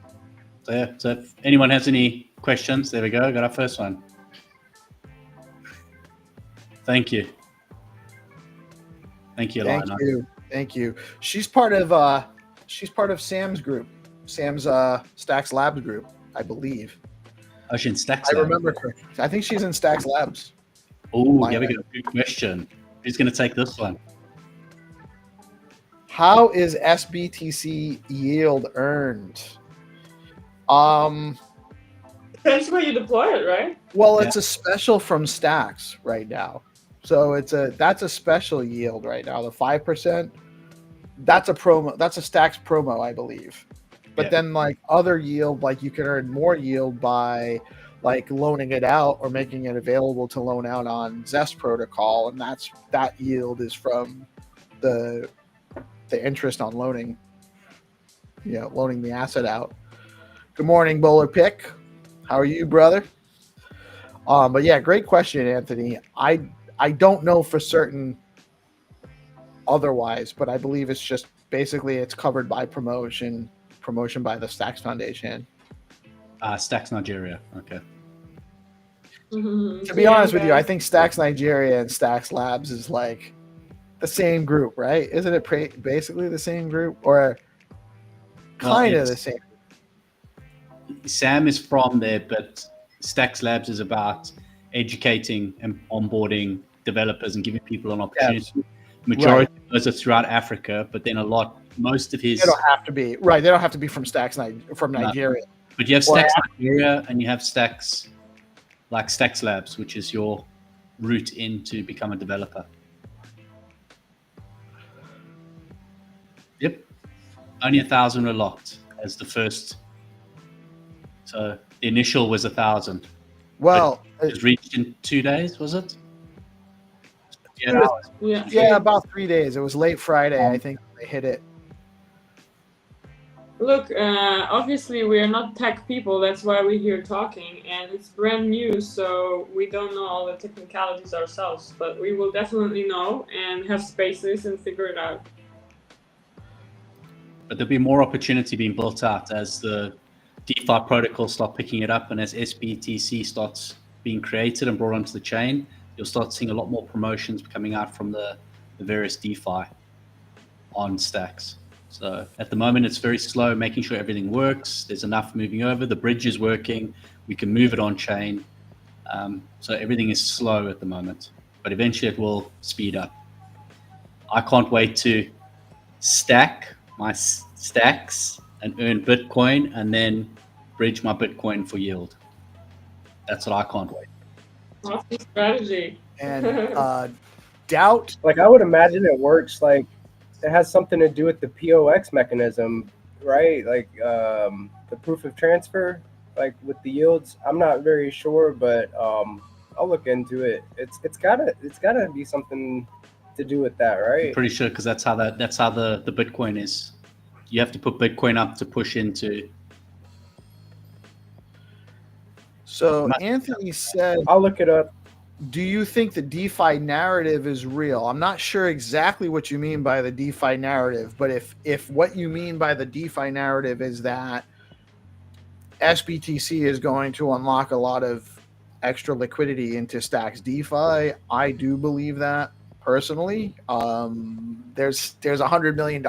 So if anyone has any questions, there we go. Got our first one. Thank you. Thank you, Lana. Thank you. She's part of Sam's group. Sam's Stacks Labs group, I believe. Oh, she's in Stacks Labs. I remember her. I think she's in Stacks Labs. Oh, yeah, we got a good question. Who's going to take this one? How is SBTC yield earned? Depends where you deploy it, right? Well, Yeah. it's a special from Stacks right now. So that's a special yield right now. The 5%, that's a promo. That's a Stacks promo, I believe. But Yeah. then like other yield, like you can earn more yield by like loaning it out or making it available to loan out on Zest protocol, and that yield is from the interest on loaning, loaning the asset out. Good morning, Bowler Pick. How are you, brother? But yeah, great question, Anthony. I don't know for certain otherwise, but I believe it's just basically it's covered by promotion by the Stacks Foundation. Stacks Nigeria. Okay. To be honest with you, I think Stacks Nigeria and Stacks Labs is like the same group, right? Isn't it basically the same group, or kind of the same? Sam is from there, but Stacks Labs is about educating and onboarding developers and giving people an opportunity. Yes. Majority of those are throughout Africa, but then most of his... They don't have to be, right. They don't have to be from from Nigeria. But you have Stacks Nigeria and you have Stacks, like Stacks Labs, which is your route in to become a developer. Yep. Only 1,000 were locked as the first. So the initial was 1,000. Well, it was reached in 2 days, was it? Yeah, about 3 days. It was late Friday, I think they hit it. Look, obviously we are not tech people. That's why we're here talking, and it's brand new, so we don't know all the technicalities ourselves. But we will definitely know and have spaces and figure it out. But there'll be more opportunity being built out as the DeFi protocols start picking it up, and as SBTC starts being created and brought onto the chain, you'll start seeing a lot more promotions coming out from the various DeFi on Stacks. So at the moment, it's very slow, making sure everything works. There's enough moving over. The bridge is working. We can move it on chain. So everything is slow at the moment, but eventually it will speed up. I can't wait to stack my stacks and earn Bitcoin and then bridge my Bitcoin for yield. That's what I can't wait. Awesome strategy. And doubt. Like I would imagine it works like it has something to do with the POX mechanism, right? Like the proof of transfer, like with the yields. I'm not very sure, but I'll look into it. It's gotta be something to do with that, right? I'm pretty sure because that's how the Bitcoin is. You have to put Bitcoin up to push into. So Anthony said, I'll look it up. Do you think the DeFi narrative is real? I'm not sure exactly what you mean by the DeFi narrative, but if what you mean by the DeFi narrative is that SBTC is going to unlock a lot of extra liquidity into Stacks DeFi, I do believe that personally. There's $100 million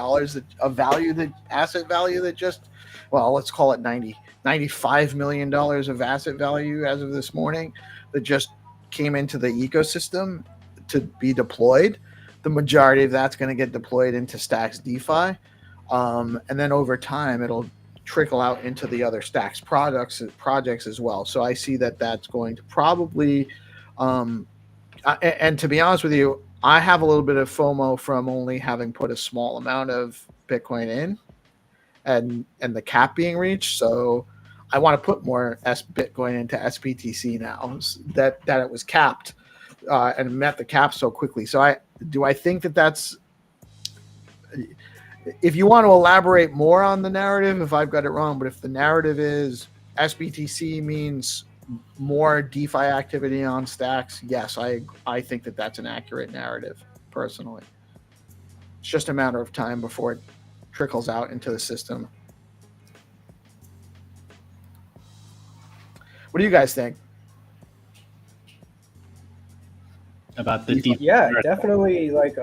of value, that asset value that just, well, let's call it $95 million of asset value as of this morning that just came into the ecosystem to be deployed. The majority of that's going to get deployed into Stacks DeFi. And then over time, it'll trickle out into the other Stacks projects as well. So I see that that's going to probably, and to be honest with you, I have a little bit of FOMO from only having put a small amount of Bitcoin in and the cap being reached. So I want to put more Bitcoin into SBTC now that it was capped and met the cap so quickly. So I think that that's, if you want to elaborate more on the narrative, if I've got it wrong, but if the narrative is SBTC means more DeFi activity on Stacks, yes, I think that that's an accurate narrative personally. It's just a matter of time before it trickles out into the system. What do you guys think about the DeFi? Yeah, definitely. Like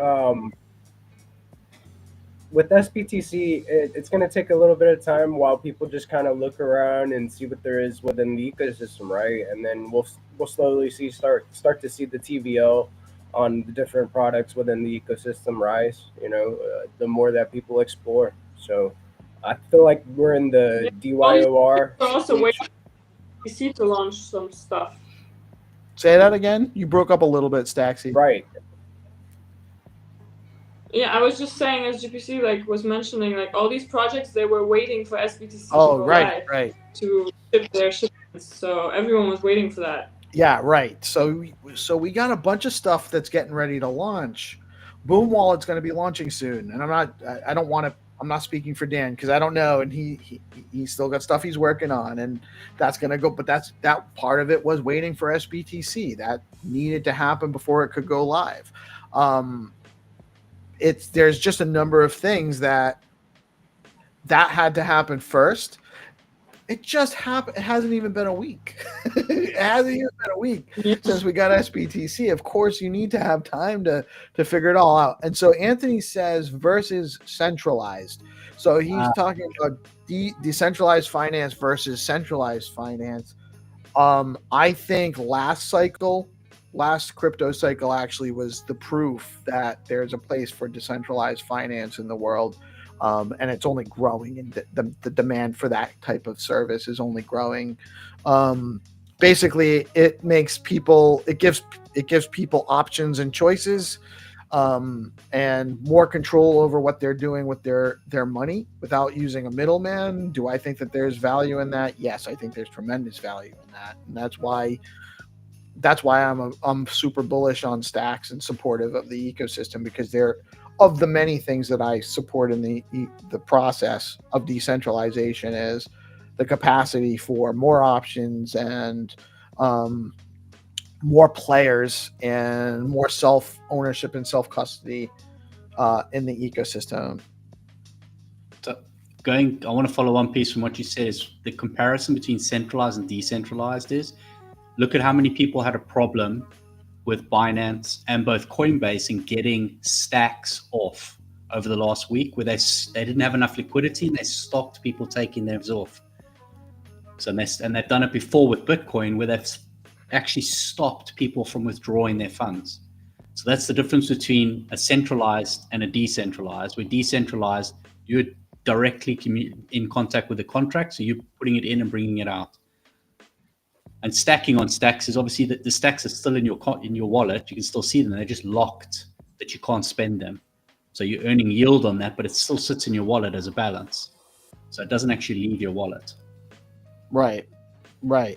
with SBTC, it's going to take a little bit of time while people just kind of look around and see what there is within the ecosystem, right? And then we'll slowly start to see the TVL on the different products within the ecosystem rise. The more that people explore. So I feel like we're in the DYOR We're also stage. waiting for BTC to launch some stuff. Say that again. You broke up a little bit, Staxy. Right. Yeah, I was just saying, as GPC was mentioning, all these projects, they were waiting for SBTC to Oh, go right, live right. to ship their shipments. So everyone was waiting for that. Yeah, right. So we got a bunch of stuff that's getting ready to launch. Boom Wallet's going to be launching soon, and I don't want to. I'm not speaking for Dan because I don't know, and he's still got stuff he's working on, and that's going to go. But that part of it was waiting for SBTC. That needed to happen before it could go live. There's just a number of things that had to happen first. It just happened. It hasn't even been a week. It hasn't even been a week since we got SBTC. Of course, you need to have time to figure it all out. And so Anthony says versus centralized. So he's talking about decentralized finance versus centralized finance. I think last crypto cycle actually was the proof that there's a place for decentralized finance in the world. And it's only growing, and the demand for that type of service is only growing. Basically, it gives people options and choices, and more control over what they're doing with their money without using a middleman. Do I think that there's value in that? Yes, I think there's tremendous value in that, and that's why I'm super bullish on Stacks and supportive of the ecosystem, because they're of the many things that I support in the process of decentralization is the capacity for more options and more players and more self-ownership and self-custody in the ecosystem. So I want to follow one piece from what you said is the comparison between centralized and decentralized is look at how many people had a problem with Binance and both Coinbase in getting stacks off over the last week, where they didn't have enough liquidity and they stopped people taking theirs off. So they've done it before with Bitcoin, where they've actually stopped people from withdrawing their funds. So that's the difference between a centralized and a decentralized. Where decentralized, you're directly in contact with the contract, so you're putting it in and bringing it out. And stacking on stacks is obviously that the stacks are still in your wallet. You can still see them. They're just locked that you can't spend them. So you're earning yield on that, but it still sits in your wallet as a balance. So it doesn't actually leave your wallet. Right.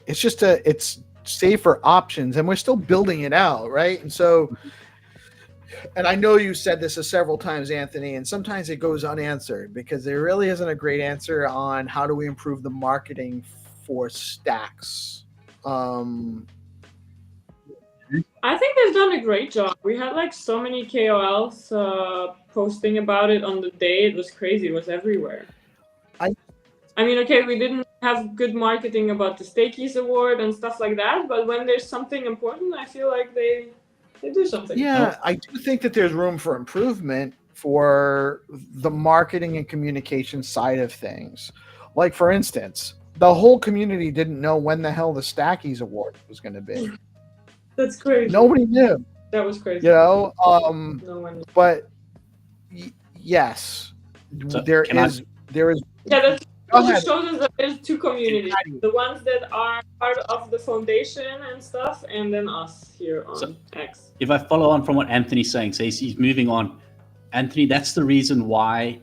It's just it's safer options, and we're still building it out, right? And so, and I know you said this several times, Anthony, and sometimes it goes unanswered because there really isn't a great answer on how do we improve the marketing for stacks. I think they've done a great job. We had so many KOLs posting about it on the day. It was crazy. It was everywhere. I mean, okay, we didn't have good marketing about the Stakeys Award and stuff like that, but when there's something important, I feel like they do something. Yeah, I do think that there's room for improvement for the marketing and communication side of things. Like, for instance, the whole community didn't know when the hell the Stackies Award was going to be. That's crazy. Nobody knew. That was crazy. No one. But yes, So there is. Yeah, that just shows us that there's two communities: the ones that are part of the foundation and stuff, and then us here on X. If I follow on from what Anthony's saying, so he's moving on. Anthony, that's the reason why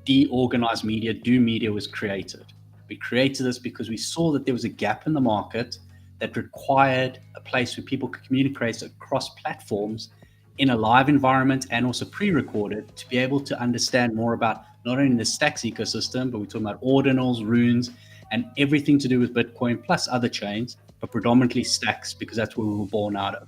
deorganized media was created. We created this because we saw that there was a gap in the market that required a place where people could communicate across platforms in a live environment and also pre-recorded to be able to understand more about not only the Stacks ecosystem, but we're talking about ordinals, runes, and everything to do with Bitcoin plus other chains, but predominantly Stacks because that's where we were born out of.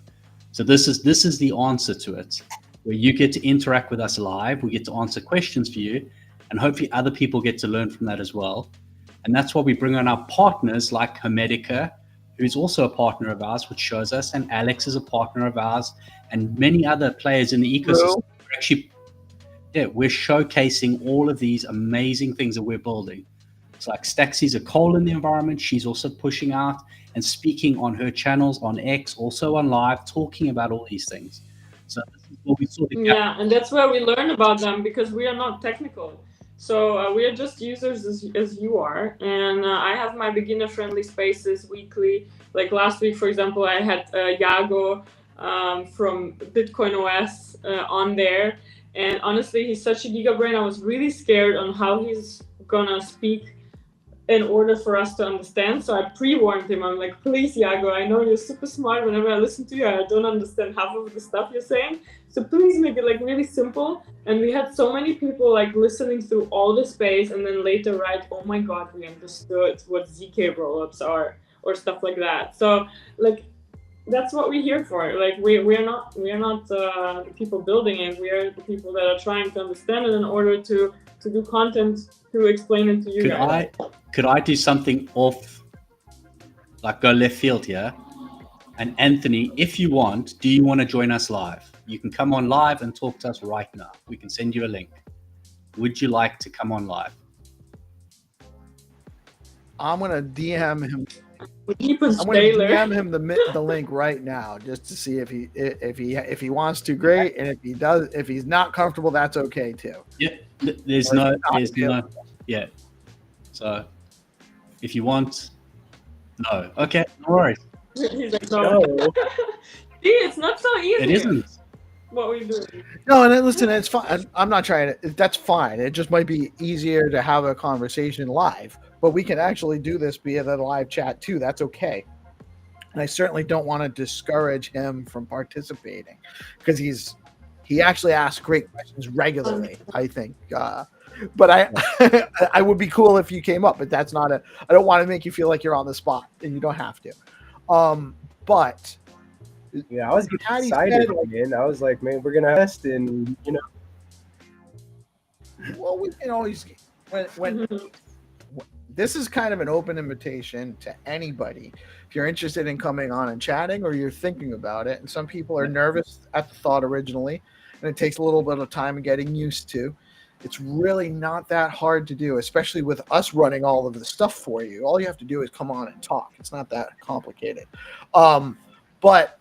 So this is the answer to it, where you get to interact with us live, we get to answer questions for you, and hopefully other people get to learn from that as well. And that's why we bring on our partners like Hermetica, who's also a partner of ours, which shows us, and Alex is a partner of ours, and many other players in the ecosystem. We're showcasing all of these amazing things that we're building. It's like Staxy's a coal in the environment. She's also pushing out and speaking on her channels on X, also on live, talking about all these things. So this is what we saw the gap. Yeah, and that's where we learn about them because we are not technical. So we are just users as you are. And I have my beginner-friendly spaces weekly. Like last week, for example, I had Yago from Bitcoin OS on there. And honestly, he's such a giga brain. I was really scared on how he's gonna speak in order for us to understand. So I pre-warned him. I'm like, please, Yago, I know you're super smart. Whenever I listen to you, I don't understand half of the stuff you're saying. So please make it like really simple. And we had so many people like listening through all the space and then later write, oh my God, we understood what ZK rollups are or stuff like that. So like, that's what we're here for. Like we're not the people building it. We are the people that are trying to understand it in order to do content to explain it to you guys. Could I do something off, like go left field here? And Anthony, if you want, do you want to join us live? You can come on live and talk to us right now. We can send you a link. Would you like to come on live? I'm gonna DM him. I'm gonna DM him the link right now just to see if he wants to. Great, and if he's not comfortable, that's okay too. Yeah, there's no. Yeah. So, if you want, no. Okay, no worries. He's like, no. See, it's not so easy. It isn't. What we do. No, and then, listen, it's fine. I'm not trying to. That's fine. It just might be easier to have a conversation live, but we can actually do this via the live chat too. That's okay. And I certainly don't want to discourage him from participating because he actually asks great questions regularly. I think. But I would be cool if you came up, but that's not I don't want to make you feel like you're on the spot and you don't have to. But yeah, I was getting excited, man. I was like, man, we're gonna test, and well, we can always when this is kind of an open invitation to anybody. If you're interested in coming on and chatting, or you're thinking about it, and some people are nervous at the thought originally, and it takes a little bit of time getting used to. It's really not that hard to do, especially with us running all of the stuff for you. All you have to do is come on and talk. It's not that complicated. But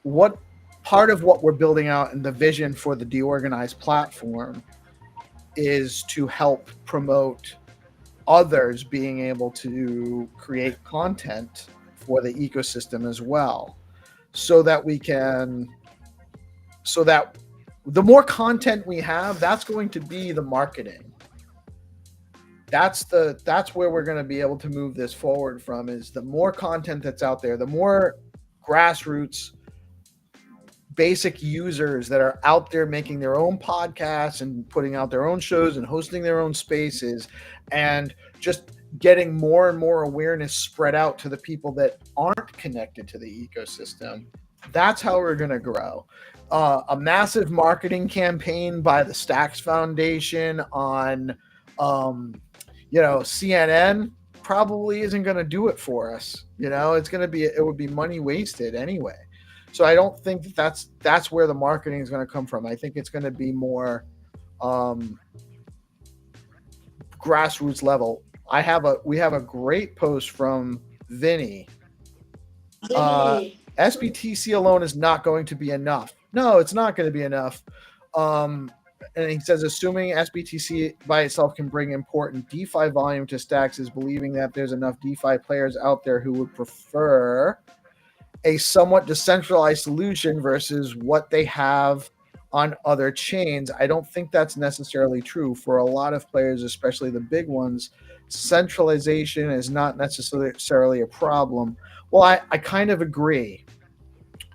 what part of what we're building out and the vision for the Deorganized platform is to help promote others being able to create content for the ecosystem as well, so that the more content we have, that's going to be the marketing. That's where we're going to be able to move this forward from, is the more content that's out there, the more grassroots basic users that are out there making their own podcasts and putting out their own shows and hosting their own spaces and just getting more and more awareness spread out to the people that aren't connected to the ecosystem. That's how we're going to grow. A massive marketing campaign by the Stacks Foundation on, CNN probably isn't going to do it for us. It would be money wasted anyway. So I don't think that's where the marketing is going to come from. I think it's going to be more grassroots level. We have a great post from Vinny. SBTC alone is not going to be enough. No, it's not going to be enough. And he says, assuming SBTC by itself can bring important DeFi volume to Stacks is believing that there's enough DeFi players out there who would prefer a somewhat decentralized solution versus what they have on other chains. I don't think that's necessarily true. For a lot of players, especially the big ones, centralization is not necessarily a problem. Well, I kind of agree.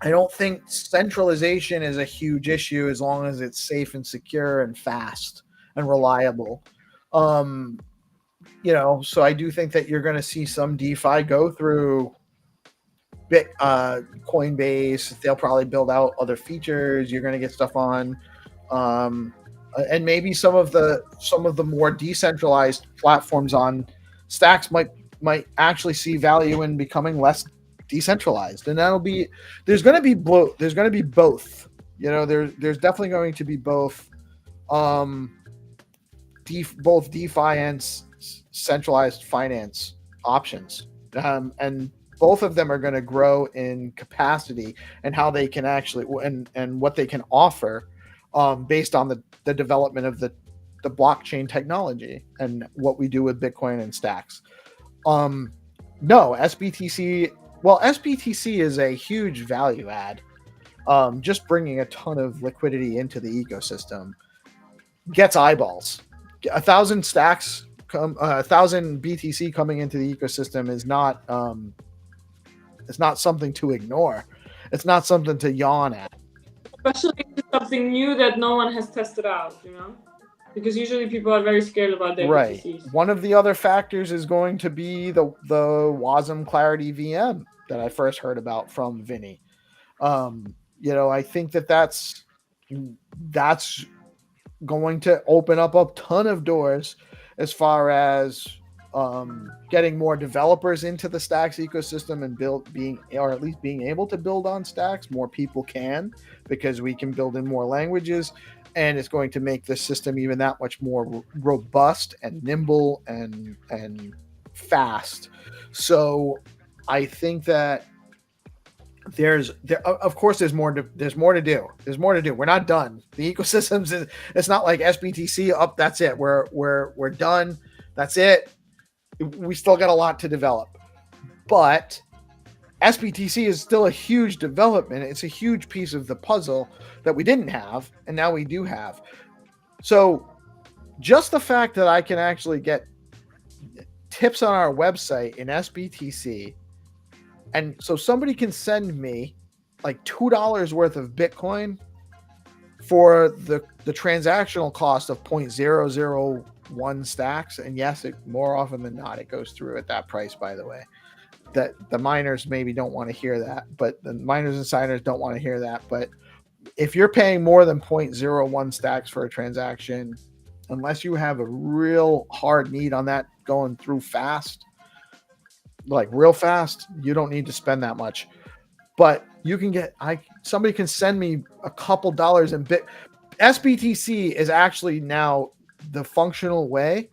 I don't think centralization is a huge issue as long as it's safe and secure and fast and reliable. So I do think that you're going to see some DeFi go through Coinbase. They'll probably build out other features. You're going to get stuff on, and maybe some of the more decentralized platforms on Stacks might actually see value in becoming less decentralized, and there's going to be both. There's definitely going to be both, both DeFi and centralized finance options, both of them are going to grow in capacity and how they can actually and what they can offer based on the development of the blockchain technology and what we do with Bitcoin and stacks. No, SBTC. Well, SBTC is a huge value add. Just bringing a ton of liquidity into the ecosystem gets eyeballs. 1,000 stacks, 1,000 BTC coming into the ecosystem is not. It's not something to ignore. It's not something to yawn at. Especially if it's something new that no one has tested out, you know? Because usually people are very scared about their BTCs. One of the other factors is going to be the WASM Clarity VM that I first heard about from Vinny. I think that's going to open up a ton of doors as far as getting more developers into the Stacks ecosystem and at least being able to build on Stacks. More people can, because we can build in more languages, and it's going to make the system even that much more robust and nimble and fast. So I think that of course there's more to do. We're not done. The ecosystems it's not like SBTC up. That's it. We're done. That's it. We still got a lot to develop, but SBTC is still a huge development. It's a huge piece of the puzzle that we didn't have, and now we do have. So just the fact that I can actually get tips on our website in SBTC, and so somebody can send me like $2 worth of Bitcoin for the transactional cost of 0.001 stacks. And yes, more often than not, it goes through at that price, by the way. That the miners maybe don't want to hear that, but the miners and signers don't want to hear that. But if you're paying more than 0.01 stacks for a transaction, unless you have a real hard need on that going through fast, like real fast, you don't need to spend that much. But you can get, somebody can send me a couple dollars in SBTC is actually now the functional way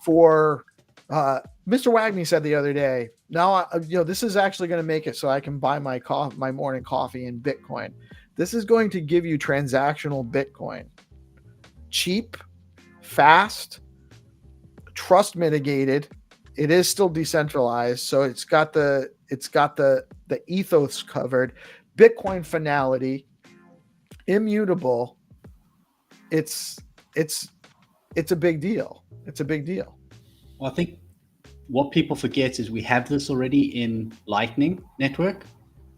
for, Mr. Wagney said the other day, now, this is actually going to make it so I can buy my morning coffee in Bitcoin. This is going to give you transactional Bitcoin. Cheap, fast, trust mitigated. It is still decentralized, so it's got the ethos covered. Bitcoin finality, immutable. It's a big deal. It's a big deal. Well, I think what people forget is we have this already in Lightning Network.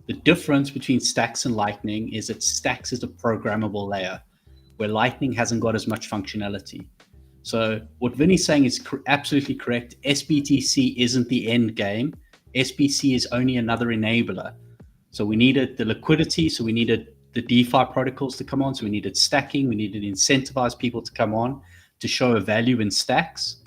The difference between Stacks and Lightning is that Stacks is a programmable layer, where Lightning hasn't got as much functionality. So what Vinny's saying is absolutely correct. SBTC isn't the end game. SBC is only another enabler. So we needed the liquidity, so we needed the DeFi protocols to come on, so we needed stacking, we needed to incentivize people to come on to show a value in Stacks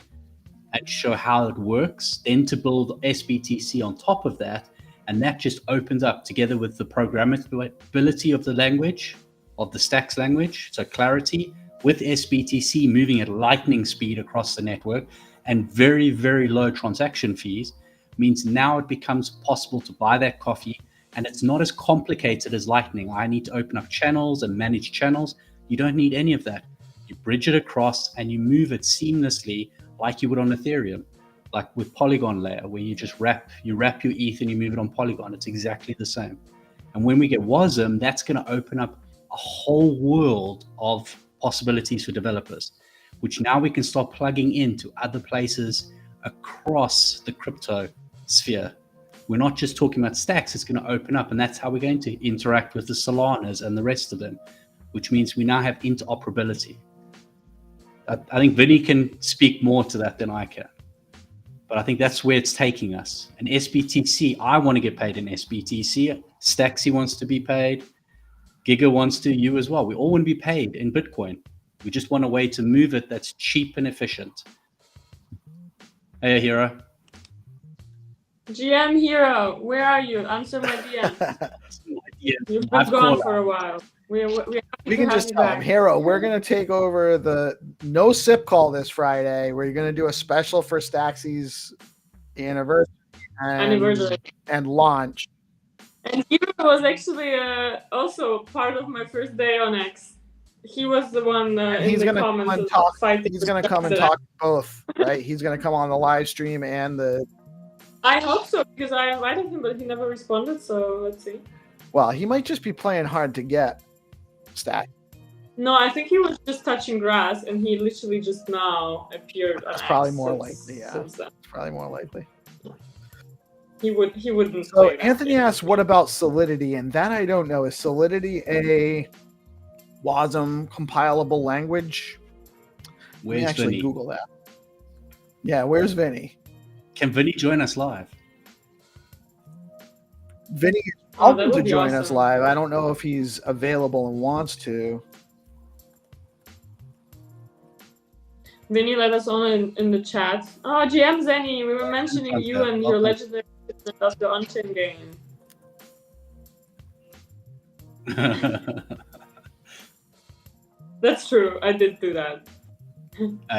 and show how it works, then to build SBTC on top of that. And that just opens up, together with the programmability of the language, of the Stacks language, so Clarity, with SBTC moving at lightning speed across the network and very, very low transaction fees, means now it becomes possible to buy that coffee, and it's not as complicated as Lightning. I need to open up channels and manage channels. You don't need any of that. You bridge it across and you move it seamlessly like you would on Ethereum, like with Polygon layer, where you just wrap your ETH and you move it on Polygon. It's exactly the same. And when we get WASM, that's going to open up a whole world of possibilities for developers, which now we can start plugging into other places across the crypto sphere. We're not just talking about Stacks, it's going to open up, and that's how we're going to interact with the Solanas and the rest of them, which means we now have interoperability. I think Vinny can speak more to that than I can, but I think that's where it's taking us. And SBTC, I want to get paid in SBTC. Staxy wants to be paid. Giga wants to, you as well. We all want to be paid in Bitcoin. We just want a way to move it that's cheap and efficient. Hey, Hero. GM Hero, where are you? Answer my DM. You've been gone for a while. We can just tell him, Hero, we're going to take over the no sip call this Friday. We're going to do a special for Staxy's anniversary. anniversary. and launch. And Hero was actually also part of my first day on X. He was the one in He's the gonna comments come and talk. fighting. He's gonna come and talk both, right? He's gonna come on the live stream and the. I hope so, because I invited him, but he never responded. So let's see. Well, he might just be playing hard to get. Stack. No, I think he was just touching grass, and he literally just now appeared. That's on probably X more since- likely. Yeah, since then. it's probably more likely. He wouldn't. So play that Anthony game. asks, "What about Solidity?" And that I don't know. Is Solidity a WASM compilable language? Let me Where's actually Vinny? Google that. Yeah, where's Vinny? Can Vinny join us live? Vinny is Oh, that welcome to would be join us awesome. live. I don't know if he's available and wants to. Vinny let us on in the chat. Oh, GM Zenny, we were mentioning you and your legendary of the on-chain game. That's true. I did do that.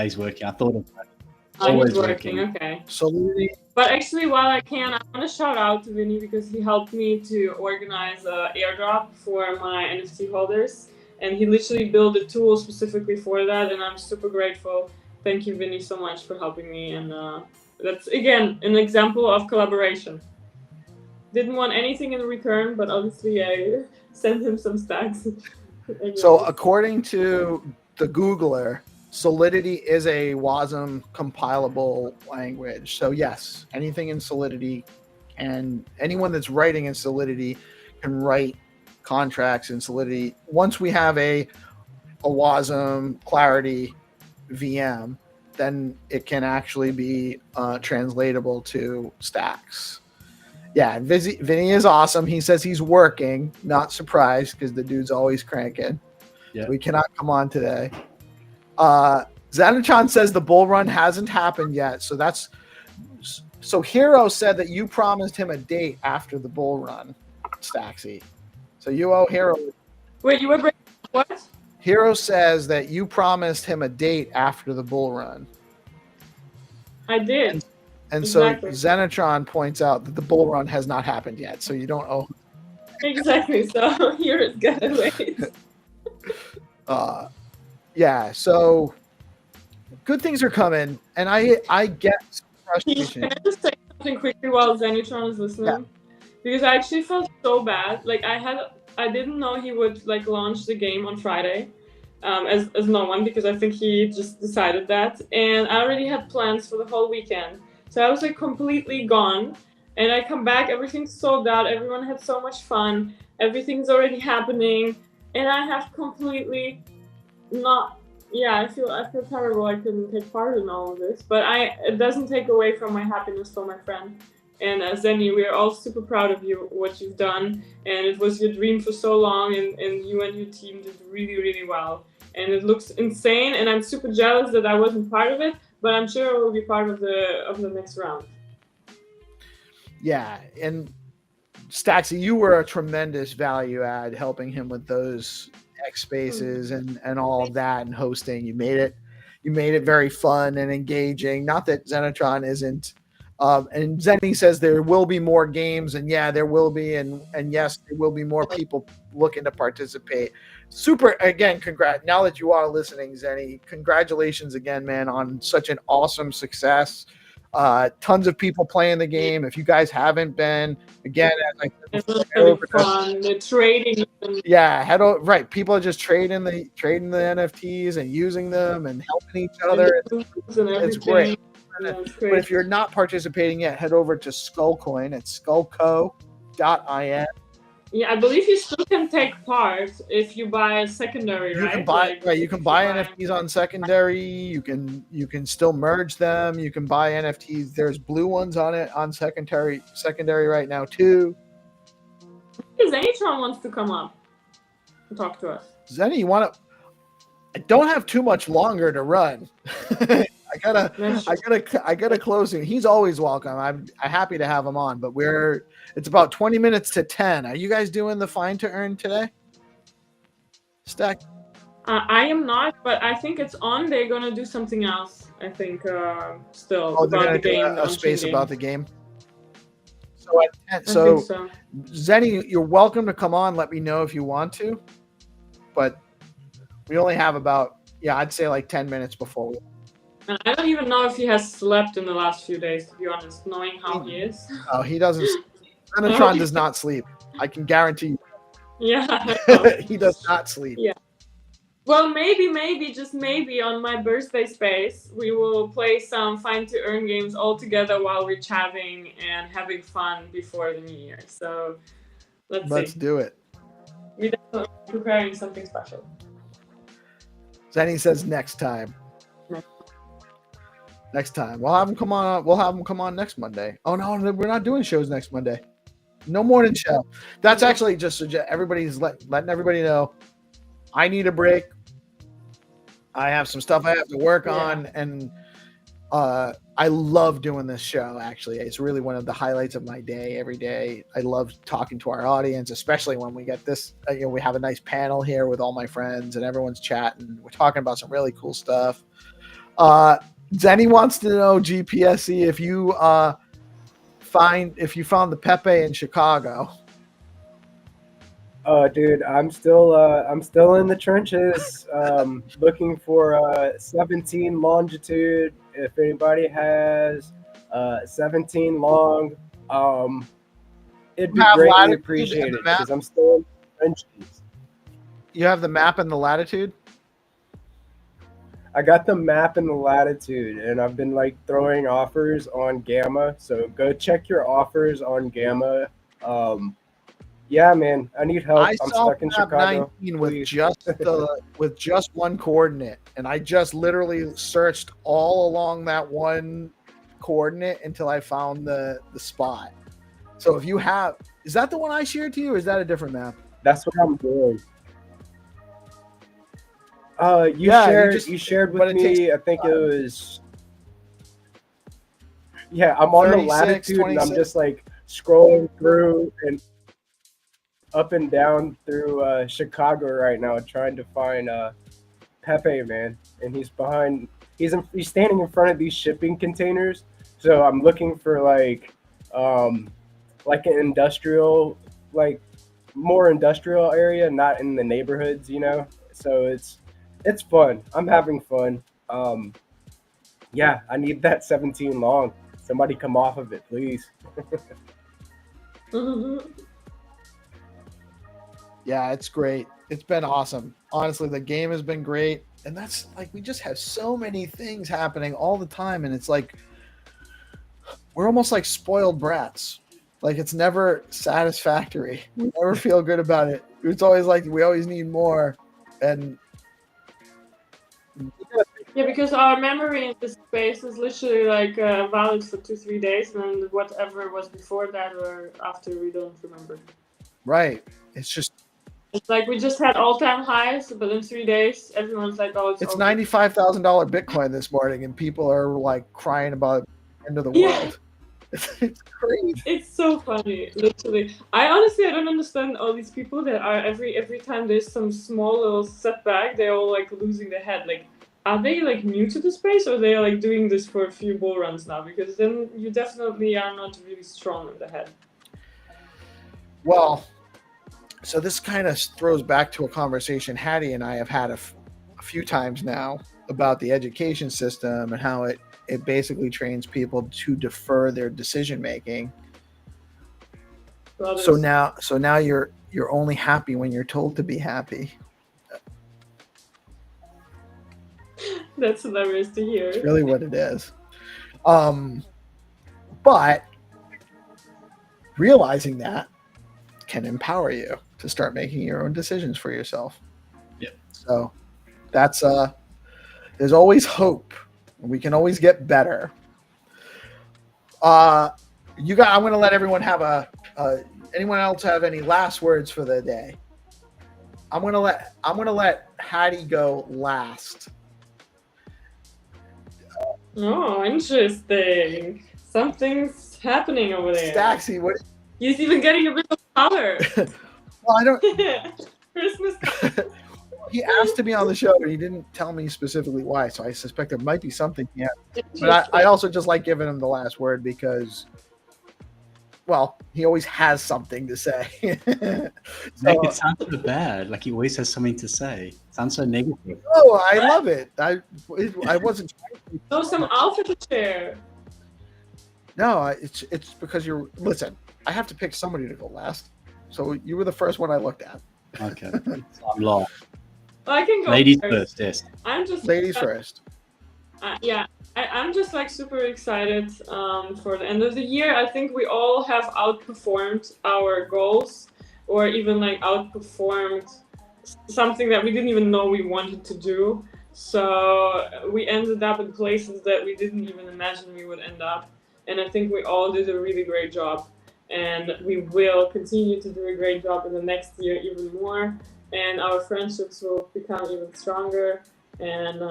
He's working. I thought of that. He's Always working. working. Okay. Solidity. But actually, while I can, I want to shout out to Vinny because he helped me to organize an airdrop for my NFT holders. And he literally built a tool specifically for that, and I'm super grateful. Thank you, Vinny, so much for helping me. And that's, again, an example of collaboration. Didn't want anything in return, but obviously I sent him some stacks. So according to the Googler, Solidity is a WASM compilable language. So yes, anything in Solidity, and anyone that's writing in Solidity can write contracts in Solidity. Once we have a WASM Clarity VM, then it can actually be translatable to stacks. Yeah, Vinny is awesome. He says he's working. Not surprised because the dude's always cranking. Yeah. We cannot come on today. Xanatron says the bull run hasn't happened yet. So Hero said that you promised him a date after the bull run, Staxy. So you owe Hero. Wait, you were breaking what? Hero says that you promised him a date after the bull run. I did. And Exactly. so Xenotron points out that the bull run has not happened yet, so you don't owe. Exactly. So Hero's gotta wait. Yeah. So good things are coming, and I get some frustration. Can I just say something quickly while Zenitron is listening? Yeah. Because I actually felt so bad. Like I didn't know he would like launch the game on Friday, as no one, because I think he just decided that, and I already had plans for the whole weekend. So I was like completely gone, and I come back, everything's sold out, everyone had so much fun, everything's already happening, and I have completely not. Yeah, I feel terrible. I couldn't take part in all of this, but it doesn't take away from my happiness for my friend. And Zenny, we are all super proud of you, what you've done, and it was your dream for so long, and you and your team did really, really well. And it looks insane, and I'm super jealous that I wasn't part of it, but I'm sure I will be part of the next round. Yeah, and Staxy, you were a tremendous value add helping him with those X spaces and all of that and hosting. You made it very fun and engaging. Not that Xenotron isn't. And Zenny says there will be more games, and yeah, there will be, and yes, there will be more people looking to participate. Super, again, congrats. Now that you are listening, Zenny, congratulations again, man, on such an awesome success. Tons of people playing the game. If you guys haven't been, again, It was really fun. The trading. Yeah, head over. Right, people are just trading the NFTs and using them and helping each other. It's great. Yeah, But if you're not participating yet, head over to Skullcoin at skullco.in. Yeah, I believe you still can take part if you buy a secondary, You right? can buy Like, you can buy NFTs on secondary. You can still merge them. You can buy NFTs. There's blue ones on it on secondary right now too. If Zenitron wants to come up and talk to us. Zenny, you want to? I don't have too much longer to run. I gotta close him. He's always welcome. I'm happy to have him on, but it's about 20 minutes to 10. Are you guys doing the find to earn today? Stack. I am not, but I think it's on. They're gonna do something else. I think still Oh, they're about gonna the do game. a space game. about the game. So, I think so so. Zenny, you're welcome to come on. Let me know if you want to, but we only have about, I'd say like 10 minutes before we. And I don't even know if he has slept in the last few days, to be honest, knowing how he is. Oh, he doesn't. Senatron does not sleep. I can guarantee you. Yeah, I know. He does not sleep. Yeah. Well, maybe, just maybe on my birthday space, we will play some Find to Earn games all together while we're chatting and having fun before the new year. So let's see. do it. We're definitely preparing something special. Zenny says next time. Next time. We'll have him come on. We'll have him come on next Monday. Oh no, we're not doing shows next Monday. No morning show. That's actually just everybody's letting everybody know. I need a break. I have some stuff I have to work on, and I love doing this show. Actually, it's really one of the highlights of my day. Every day, I love talking to our audience, especially when we get this. We have a nice panel here with all my friends, and everyone's chatting. We're talking about some really cool stuff. Zenny wants to know, GPSC, if you found the Pepe in Chicago. Dude, I'm still in the trenches, looking for 17 longitude. If anybody has 17 long, it'd be greatly appreciated because I'm still in the trenches. You have the map and the latitude? I got the map and the latitude, and I've been like throwing offers on Gamma. So go check your offers on Gamma. Yeah, man, I need help. I'm stuck in Chicago. 19 with just one coordinate, and I just literally searched all along that one coordinate until I found the spot. So if you have, is that the one I shared to you, or is that a different map? That's what I'm doing. You shared with me. I think it was. Yeah, I'm on the latitude, 26. And I'm just like scrolling through and up and down through Chicago right now, trying to find Pepe, man. And he's behind. He's standing in front of these shipping containers. So I'm looking for like an industrial, like more industrial area, not in the neighborhoods, So it's fun. I'm having fun. Yeah, I need that 17 long. Somebody come off of it, please. Yeah, it's great. It's been awesome. Honestly, the game has been great. And that's like, we just have so many things happening all the time. And it's like, we're almost like spoiled brats. Like, it's never satisfactory. We never feel good about it. It's always like, we always need more. And yeah, because our memory in this space is literally like valid for 2-3 days, and whatever was before that or after, we don't remember. Right. It's like we just had all-time highs, but in 3 days, everyone's like, "Oh, it's $95,000 Bitcoin this morning," and people are like crying about the end of the world. It's crazy. It's so funny, literally. I don't understand all these people that are every time there's some small little setback, they're all like losing their head. Like, are they like new to the space, or they are like doing this for a few bull runs now? Because then you definitely are not really strong in the head. Well, so this kind of throws back to a conversation Haddy and I have had a few times now about the education system and how it basically trains people to defer their decision making. So now you're only happy when you're told to be happy. That's hilarious to hear. It's really what it is. But realizing that can empower you to start making your own decisions for yourself. Yep. So that's there's always hope. We can always get better. I'm going to let everyone have anyone else have any last words for the day? I'm going to let Haddy go last. Oh, interesting. Something's happening over there. Staxy, what? He's even getting a bit of color. Well, I don't. Christmas color. He asked to be on the show, but he didn't tell me specifically why. So I suspect there might be something. Yeah, but I also just like giving him the last word because, well, he always has something to say. Make it sound so bad. Like he always has something to say. Sounds so negative. Oh, I love it. I wasn't trying to. So some alpha to share. No, it's because listen, I have to pick somebody to go last. So you were the first one I looked at. Okay. So I'm lost. Well, I can go Ladies first, yes. I'm just Ladies first. Yeah, I'm just like super excited for the end of the year. I think we all have outperformed our goals, or even like outperformed something that we didn't even know we wanted to do. So we ended up in places that we didn't even imagine we would end up. And I think we all did a really great job. And we will continue to do a great job in the next year even more. And our friendships will become even stronger. And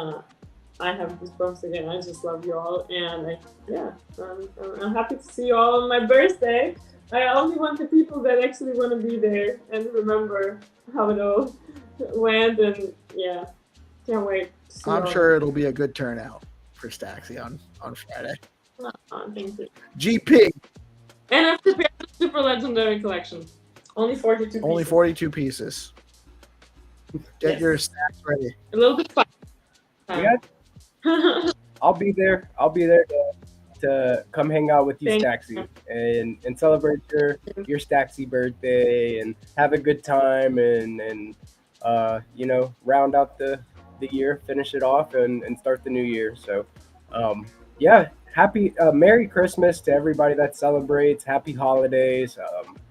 I have goosebumps again. I just love you all. And I'm happy to see you all on my birthday. I only want the people that actually want to be there and remember how it all went. And yeah, can't wait to see I'm you sure it'll be a good turnout for Staxi on Friday. all. Thank you. GP. And I've prepared the super legendary collection. Only 42 pieces. Only 42 pieces. Get Yes. your stacks ready. A little bit fun. Yeah, I'll be there. I'll be there to come hang out with you, Thank Staxi, and celebrate your Staxi birthday and have a good time and round out the year, finish it off, and start the new year. So, yeah, happy Merry Christmas to everybody that celebrates. Happy holidays.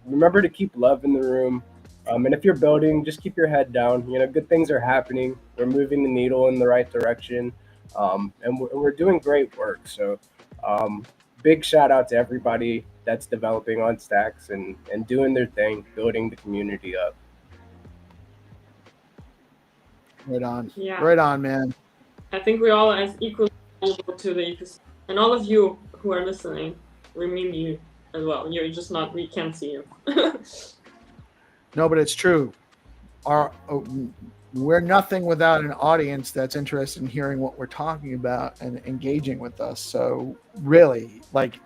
Remember to keep love in the room. And if you're building, just keep your head down. You know, good things are happening. We're moving the needle in the right direction, and we're doing great work. So, big shout out to everybody that's developing on Stacks and doing their thing, building the community up. Right on. Yeah. Right on, man. I think we're all as equally valuable to the ecosystem. And all of you who are listening, we mean you as well. You're just not, we can't see you. No, but it's true. We're nothing without an audience that's interested in hearing what we're talking about and engaging with us. So really, like,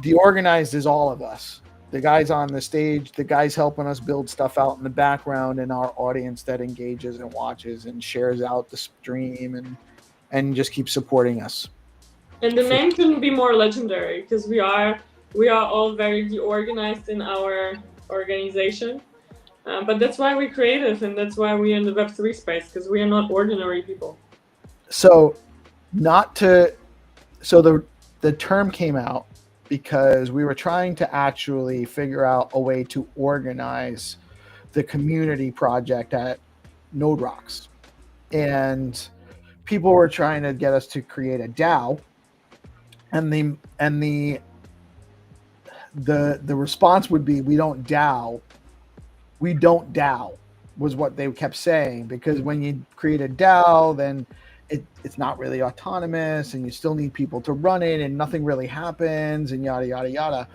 the organized is all of us. The guys on the stage, the guys helping us build stuff out in the background, and our audience that engages and watches and shares out the stream and just keeps supporting us. And the name couldn't be more legendary because we are all very deorganized in our organization. But that's why we're creative, and that's why we're in the Web3 space, because we are not ordinary people. So the term came out because we were trying to actually figure out a way to organize the community project at Node Rocks. And people were trying to get us to create a DAO. And the response would be, we don't DAO was what they kept saying, because when you create a DAO, then it's not really autonomous and you still need people to run it and nothing really happens and yada, yada, yada.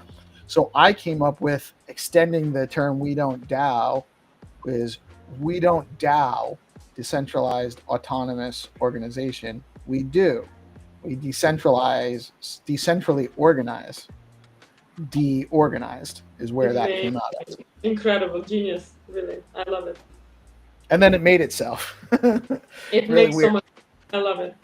So I came up with extending the term we don't DAO is we don't DAO, decentralized autonomous organization. We do. We decentrally organize. De-organized is where that came out of. Incredible, genius, really. I love it. And then it made itself. It really makes weird. so much. I love it.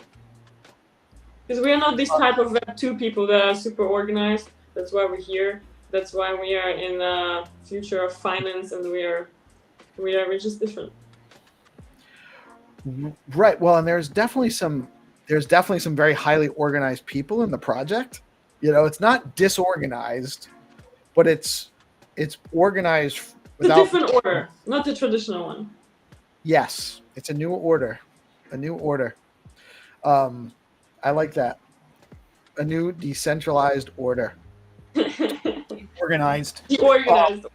Because we are not this type of Web2 people that are super organized. That's why we're here. That's why we are in the future of finance, and we're just different. Right. Well, and there's definitely some very highly organized people in the project. You know, it's not disorganized, but it's organized without It's a different order, not the traditional one. Yes, it's a new order. I like that. A new decentralized order. Organized. Organized.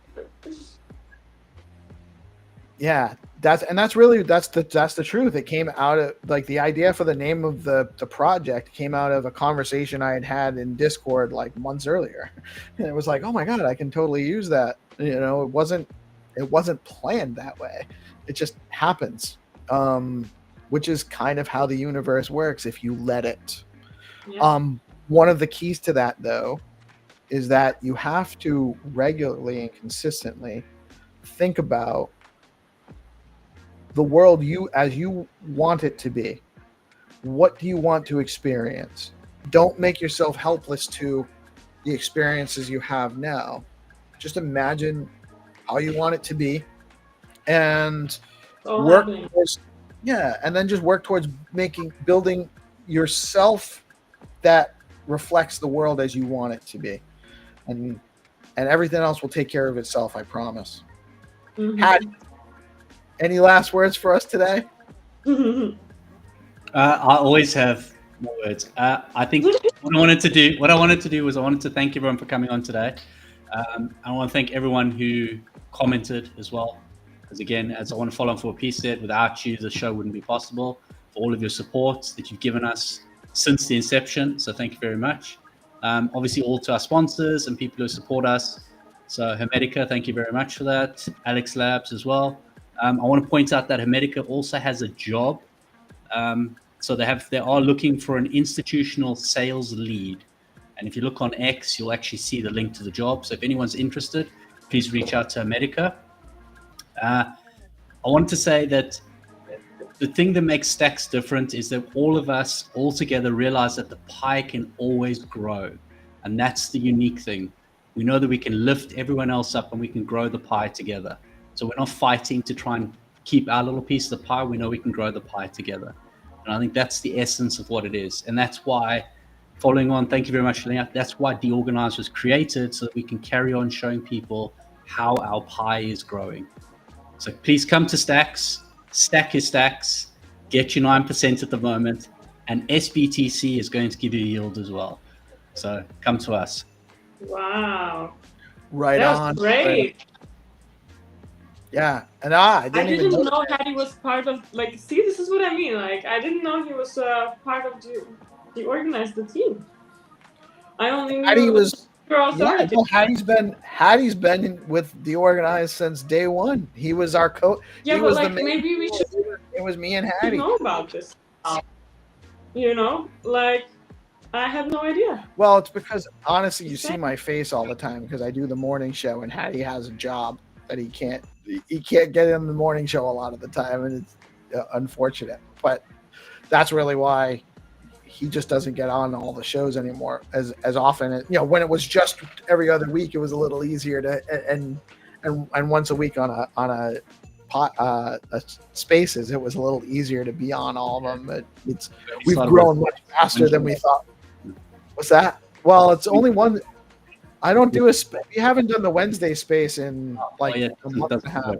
Yeah, that's the truth. It came out of, like, the idea for the name of the project came out of a conversation I had in Discord like months earlier. And it was like, oh my God, I can totally use that. You know, it wasn't planned that way. It just happens. Which is kind of how the universe works if you let it. Yeah. One of the keys to that, though, is that you have to regularly and consistently think about the world as you want it to be. What do you want to experience? Don't make yourself helpless to the experiences you have now. Just imagine how you want it to be and work towards, and then just work towards building yourself that reflects the world as you want it to be. And everything else will take care of itself, I promise. Haddy, any last words for us today? I always have more words. I think what I wanted to do was I wanted to thank everyone for coming on today. I want to thank everyone who commented as well, because again, as I want to follow on for what Peace said, without you, the show wouldn't be possible. For all of your support that you've given us since the inception, so thank you very much. Obviously, all to our sponsors and people who support us. So Hermetica, thank you very much for that. Alex Labs as well. I want to point out that Hermetica also has a job. So they are looking for an institutional sales lead. And if you look on X, you'll actually see the link to the job. So if anyone's interested, please reach out to Hermetica. I wanted to say that the thing that makes Stacks different is that all of us all together realize that the pie can always grow. And that's the unique thing. We know that we can lift everyone else up and we can grow the pie together. So we're not fighting to try and keep our little piece of the pie. We know we can grow the pie together. And I think that's the essence of what it is. And that's why, following on, thank you very much, Lena. That's why Deorganized was created, so that we can carry on showing people how our pie is growing. So please come to Stacks. Stack your stacks. Get your 9% at the moment. And SBTC is going to give you a yield as well. So come to us. Wow. Right that on. Was great. Yeah, and I didn't even know Haddy was part of, like, see, this is what I mean. Like, I didn't know he was part of the organized the team. I only knew Haddy was. Yeah, no, Haddy's been with the organized since day one. He was our coach. Yeah, he but was like the maybe we should. It was me and Haddy. Know about this. You know, like I had no idea. Well, it's because honestly, you see my face all the time because I do the morning show, and Haddy has a job that he can't get in the morning show a lot of the time, and it's unfortunate. But that's really why he just doesn't get on all the shows anymore as often. You know, when it was just every other week, it was a little easier to and once a week on a spaces, it was a little easier to be on all of them. But we've grown much faster than we thought. What's that? Well, it's only one. I don't do we haven't done the Wednesday space in a month and a half.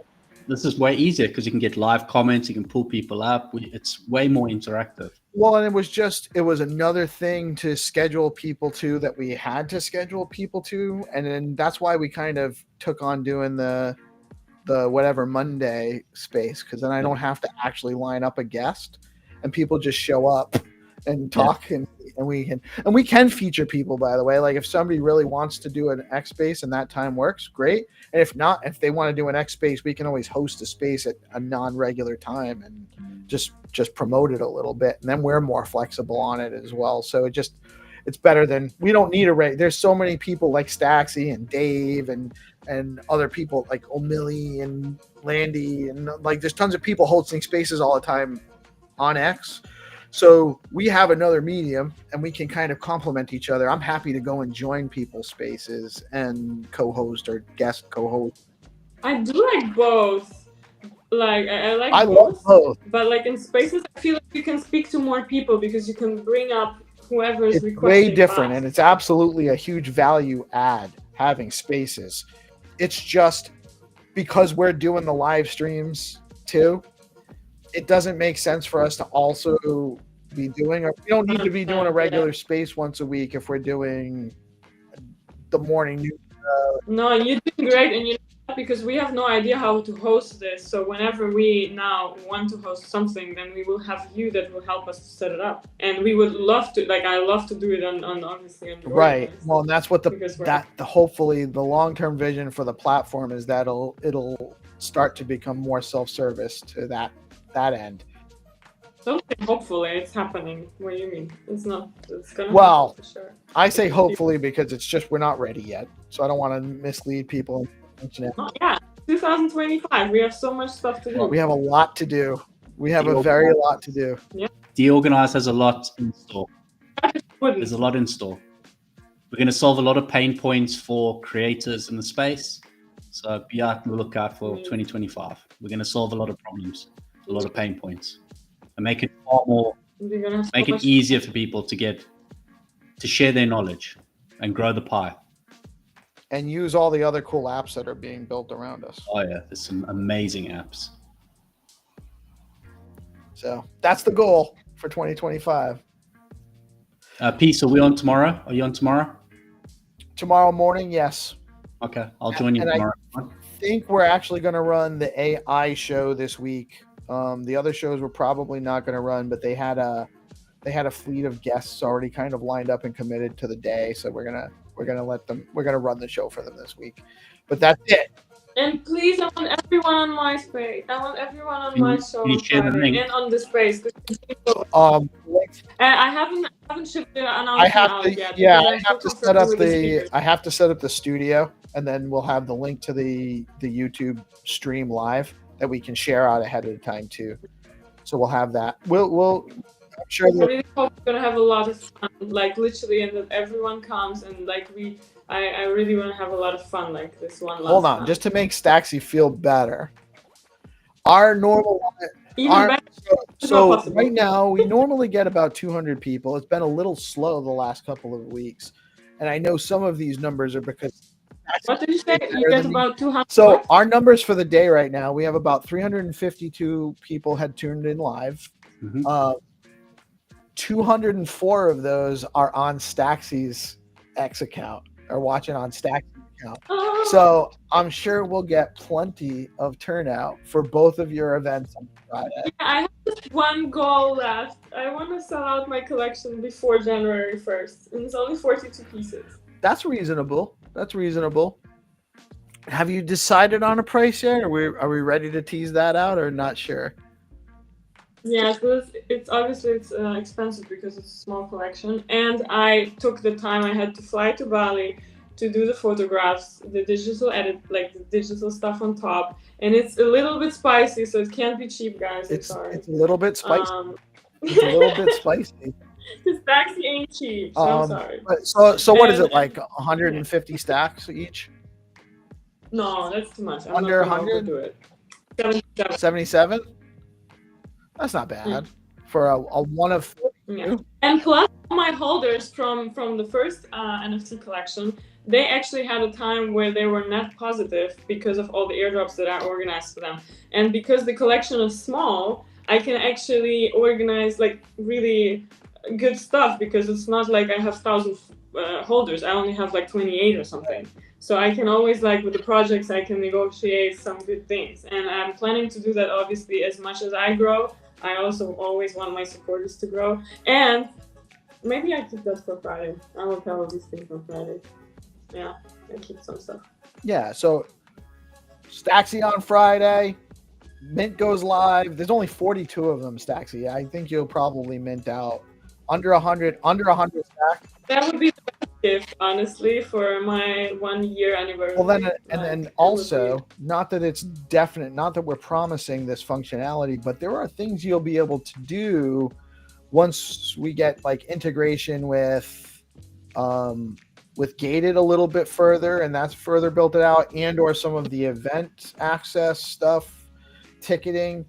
This is way easier because you can get live comments, you can pull people up. It's way more interactive. Well, and it was another thing to schedule people to that we had to schedule people to, and then that's why we kind of took on doing the whatever Monday space, because then I don't have to actually line up a guest, and people just show up and talk, and we can feature people, by the way. Like if somebody really wants to do an X space and that time works, great. And if not, if they want to do an X space, we can always host a space at a non-regular time and just promote it a little bit, and then we're more flexible on it as well. So it's better than, we don't need there's so many people like Staxy and Dave and other people like O'Milly and Landy, and like there's tons of people hosting spaces all the time on X. So we have another medium and we can kind of complement each other. I'm happy to go and join people's spaces and co-host or guest co-host. I do like both. Like I love both. But like in spaces, I feel like you can speak to more people because you can bring up whoever is requesting. Way different, and it's absolutely a huge value add having spaces. It's just because we're doing the live streams too, it doesn't make sense for us to also be doing, or we don't need to be doing a regular space once a week if we're doing the morning news. No, you're doing great, and you know, because we have no idea how to host this. So whenever we now want to host something, then we will have you that will help us to set it up, and we would love to. Like I love to do it on obviously on right. Well, and that's what hopefully the long-term vision for the platform is that it'll start to become more self-service to that end. Don't say hopefully it's happening. What do you mean? It's not. It's gonna Well, happen for sure. I say hopefully because it's just we're not ready yet, so I don't want to mislead people. Oh, yeah, 2025. We have so much stuff to do. We have a lot to do. We have a very lot to do. Deorganized has a lot in store. There's a lot in store. We're going to solve a lot of pain points for creators in the space. So be on the lookout for 2025. We're going to solve a lot of problems, a lot of pain points, and make it far more, make it easier for people to share their knowledge and grow the pie. And use all the other cool apps that are being built around us. Oh yeah, there's some amazing apps. So that's the goal for 2025. Peace, are we on tomorrow? Are you on tomorrow? Tomorrow morning, yes. Okay, I'll join you tomorrow. I think we're actually going to run the AI show this week. The other shows we're probably not going to run, but they had a fleet of guests already kind of lined up and committed to the day, so we're gonna run the show for them this week. But that's it. And please, I want everyone on my space. I want everyone on my show on Friday and on the space. I haven't shipped the announcement out yet. I have to set up the studio, and then we'll have the link to the YouTube stream live that we can share out ahead of time too. So we'll have that. I'm sure I really hope we're gonna have a lot of fun, like literally, and that everyone comes and like I really want to have a lot of fun, like this one. Hold on, just to make Staxy feel better. Our normal, so right now we normally get about 200 people. It's been a little slow the last couple of weeks, and I know some of these numbers are because. What did you say? You get about 200. So our numbers for the day right now, we have about 352 people had tuned in live. Mm-hmm. 204 of those are on Staxy's X account or watching on Staxy's account. Oh. So I'm sure we'll get plenty of turnout for both of your events on Friday. Yeah, I have just one goal left. I want to sell out my collection before January 1st, and it's only 42 pieces. That's reasonable. Have you decided on a price yet? Are we ready to tease that out or not sure? Yeah, it's obviously expensive because it's a small collection, and I took the time. I had to fly to Bali to do the photographs, the digital edit, like the digital stuff on top, and it's a little bit spicy, so it can't be cheap, guys. I'm sorry. It's a little bit spicy. It's a little bit spicy. This Staxy ain't cheap, so I'm sorry. So what is it, like 150 stacks each? No, that's too much. I'm Under not 100? do it. 77. 77? That's not bad for a one of 42. Yeah. And plus, all my holders from the first NFT collection, they actually had a time where they were net positive because of all the airdrops that I organized for them. And because the collection is small, I can actually organize like really good stuff because it's not like I have 1,000 holders. I only have like 28 or something. So I can always, like with the projects, I can negotiate some good things. And I'm planning to do that obviously as much as I grow. I also always want my supporters to grow. And maybe I keep that for Friday. I will tell these things on Friday. Yeah, I keep some stuff. Yeah, so Staxy on Friday. Mint goes live. There's only 42 of them, Staxy. I think you'll probably mint out under 100 stacks. That would be the best gift, honestly, for my 1 year anniversary. Well, then also, not that it's definite, not that we're promising this functionality, but there are things you'll be able to do once we get like integration with gated a little bit further, and that's further built it out, and or some of the event access stuff, ticketing,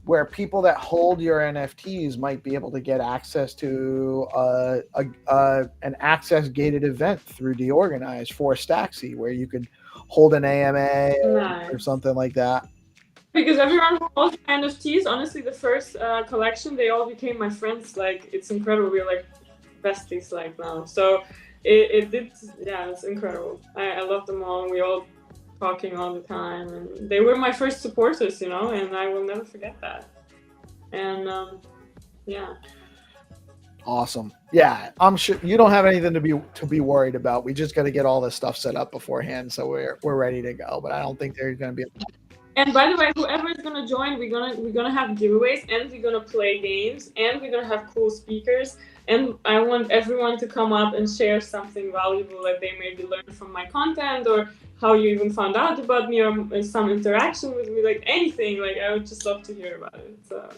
where people that hold your NFTs might be able to get access to an access gated event through Deorganized for Staxy, where you could hold an AMA or something like that. Because everyone who holds NFTs, honestly, the first collection, they all became my friends. Like, it's incredible. We're like besties like now. So it's incredible. I love them all. We all talking all the time, and they were my first supporters, and I will never forget that. And awesome. Yeah, I'm sure you don't have anything to be worried about. We just got to get all this stuff set up beforehand, so we're ready to go. But I don't think there's going to be And by the way, whoever is gonna join, we're gonna have giveaways, and we're gonna play games, and we're gonna have cool speakers. And I want everyone to come up and share something valuable that they maybe learned from my content, or how you even found out about me, or some interaction with me, like anything. Like I would just love to hear about it. So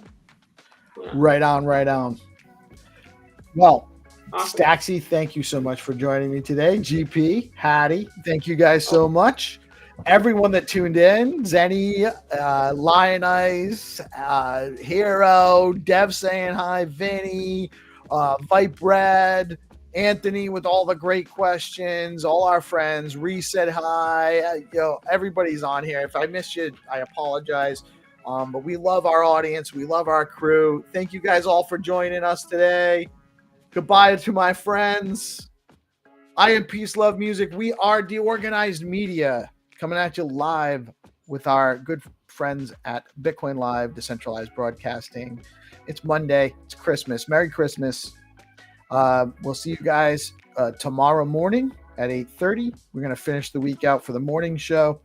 yeah. Right on, right on. Well, Awesome. Staxy, thank you so much for joining me today. GP, Haddy, thank you guys so much. Everyone that tuned in, Zenny, Lionize, Hero, Dev saying hi, Vinny, Vipe Red, Anthony with all the great questions, all our friends, Reset hi, everybody's on here. If I missed you, I apologize. But we love our audience. We love our crew. Thank you guys all for joining us today. Goodbye to my friends. I am PeaceLoveMusic. We are Deorganized Media, coming at you live with our good friends at BitcoinLive, Decentralized Broadcasting. It's Monday. It's Christmas. Merry Christmas. We'll see you guys tomorrow morning at 8:30. We're going to finish the week out for the morning show.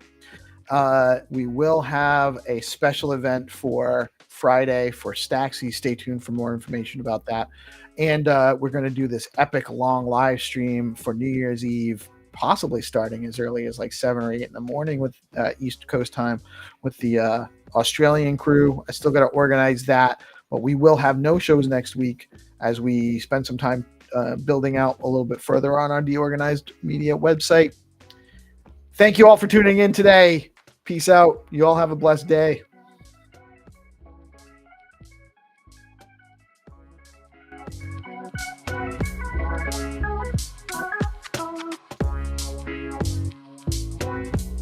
We will have a special event for Friday for Staxy. Stay tuned for more information about that. And we're going to do this epic long live stream for New Year's Eve, possibly starting as early as like 7 or 8 in the morning with East Coast time with the Australian crew. I still got to organize that, but we will have no shows next week as we spend some time building out a little bit further on our Deorganized Media website. Thank you all for tuning in today. Peace out. You all have a blessed day.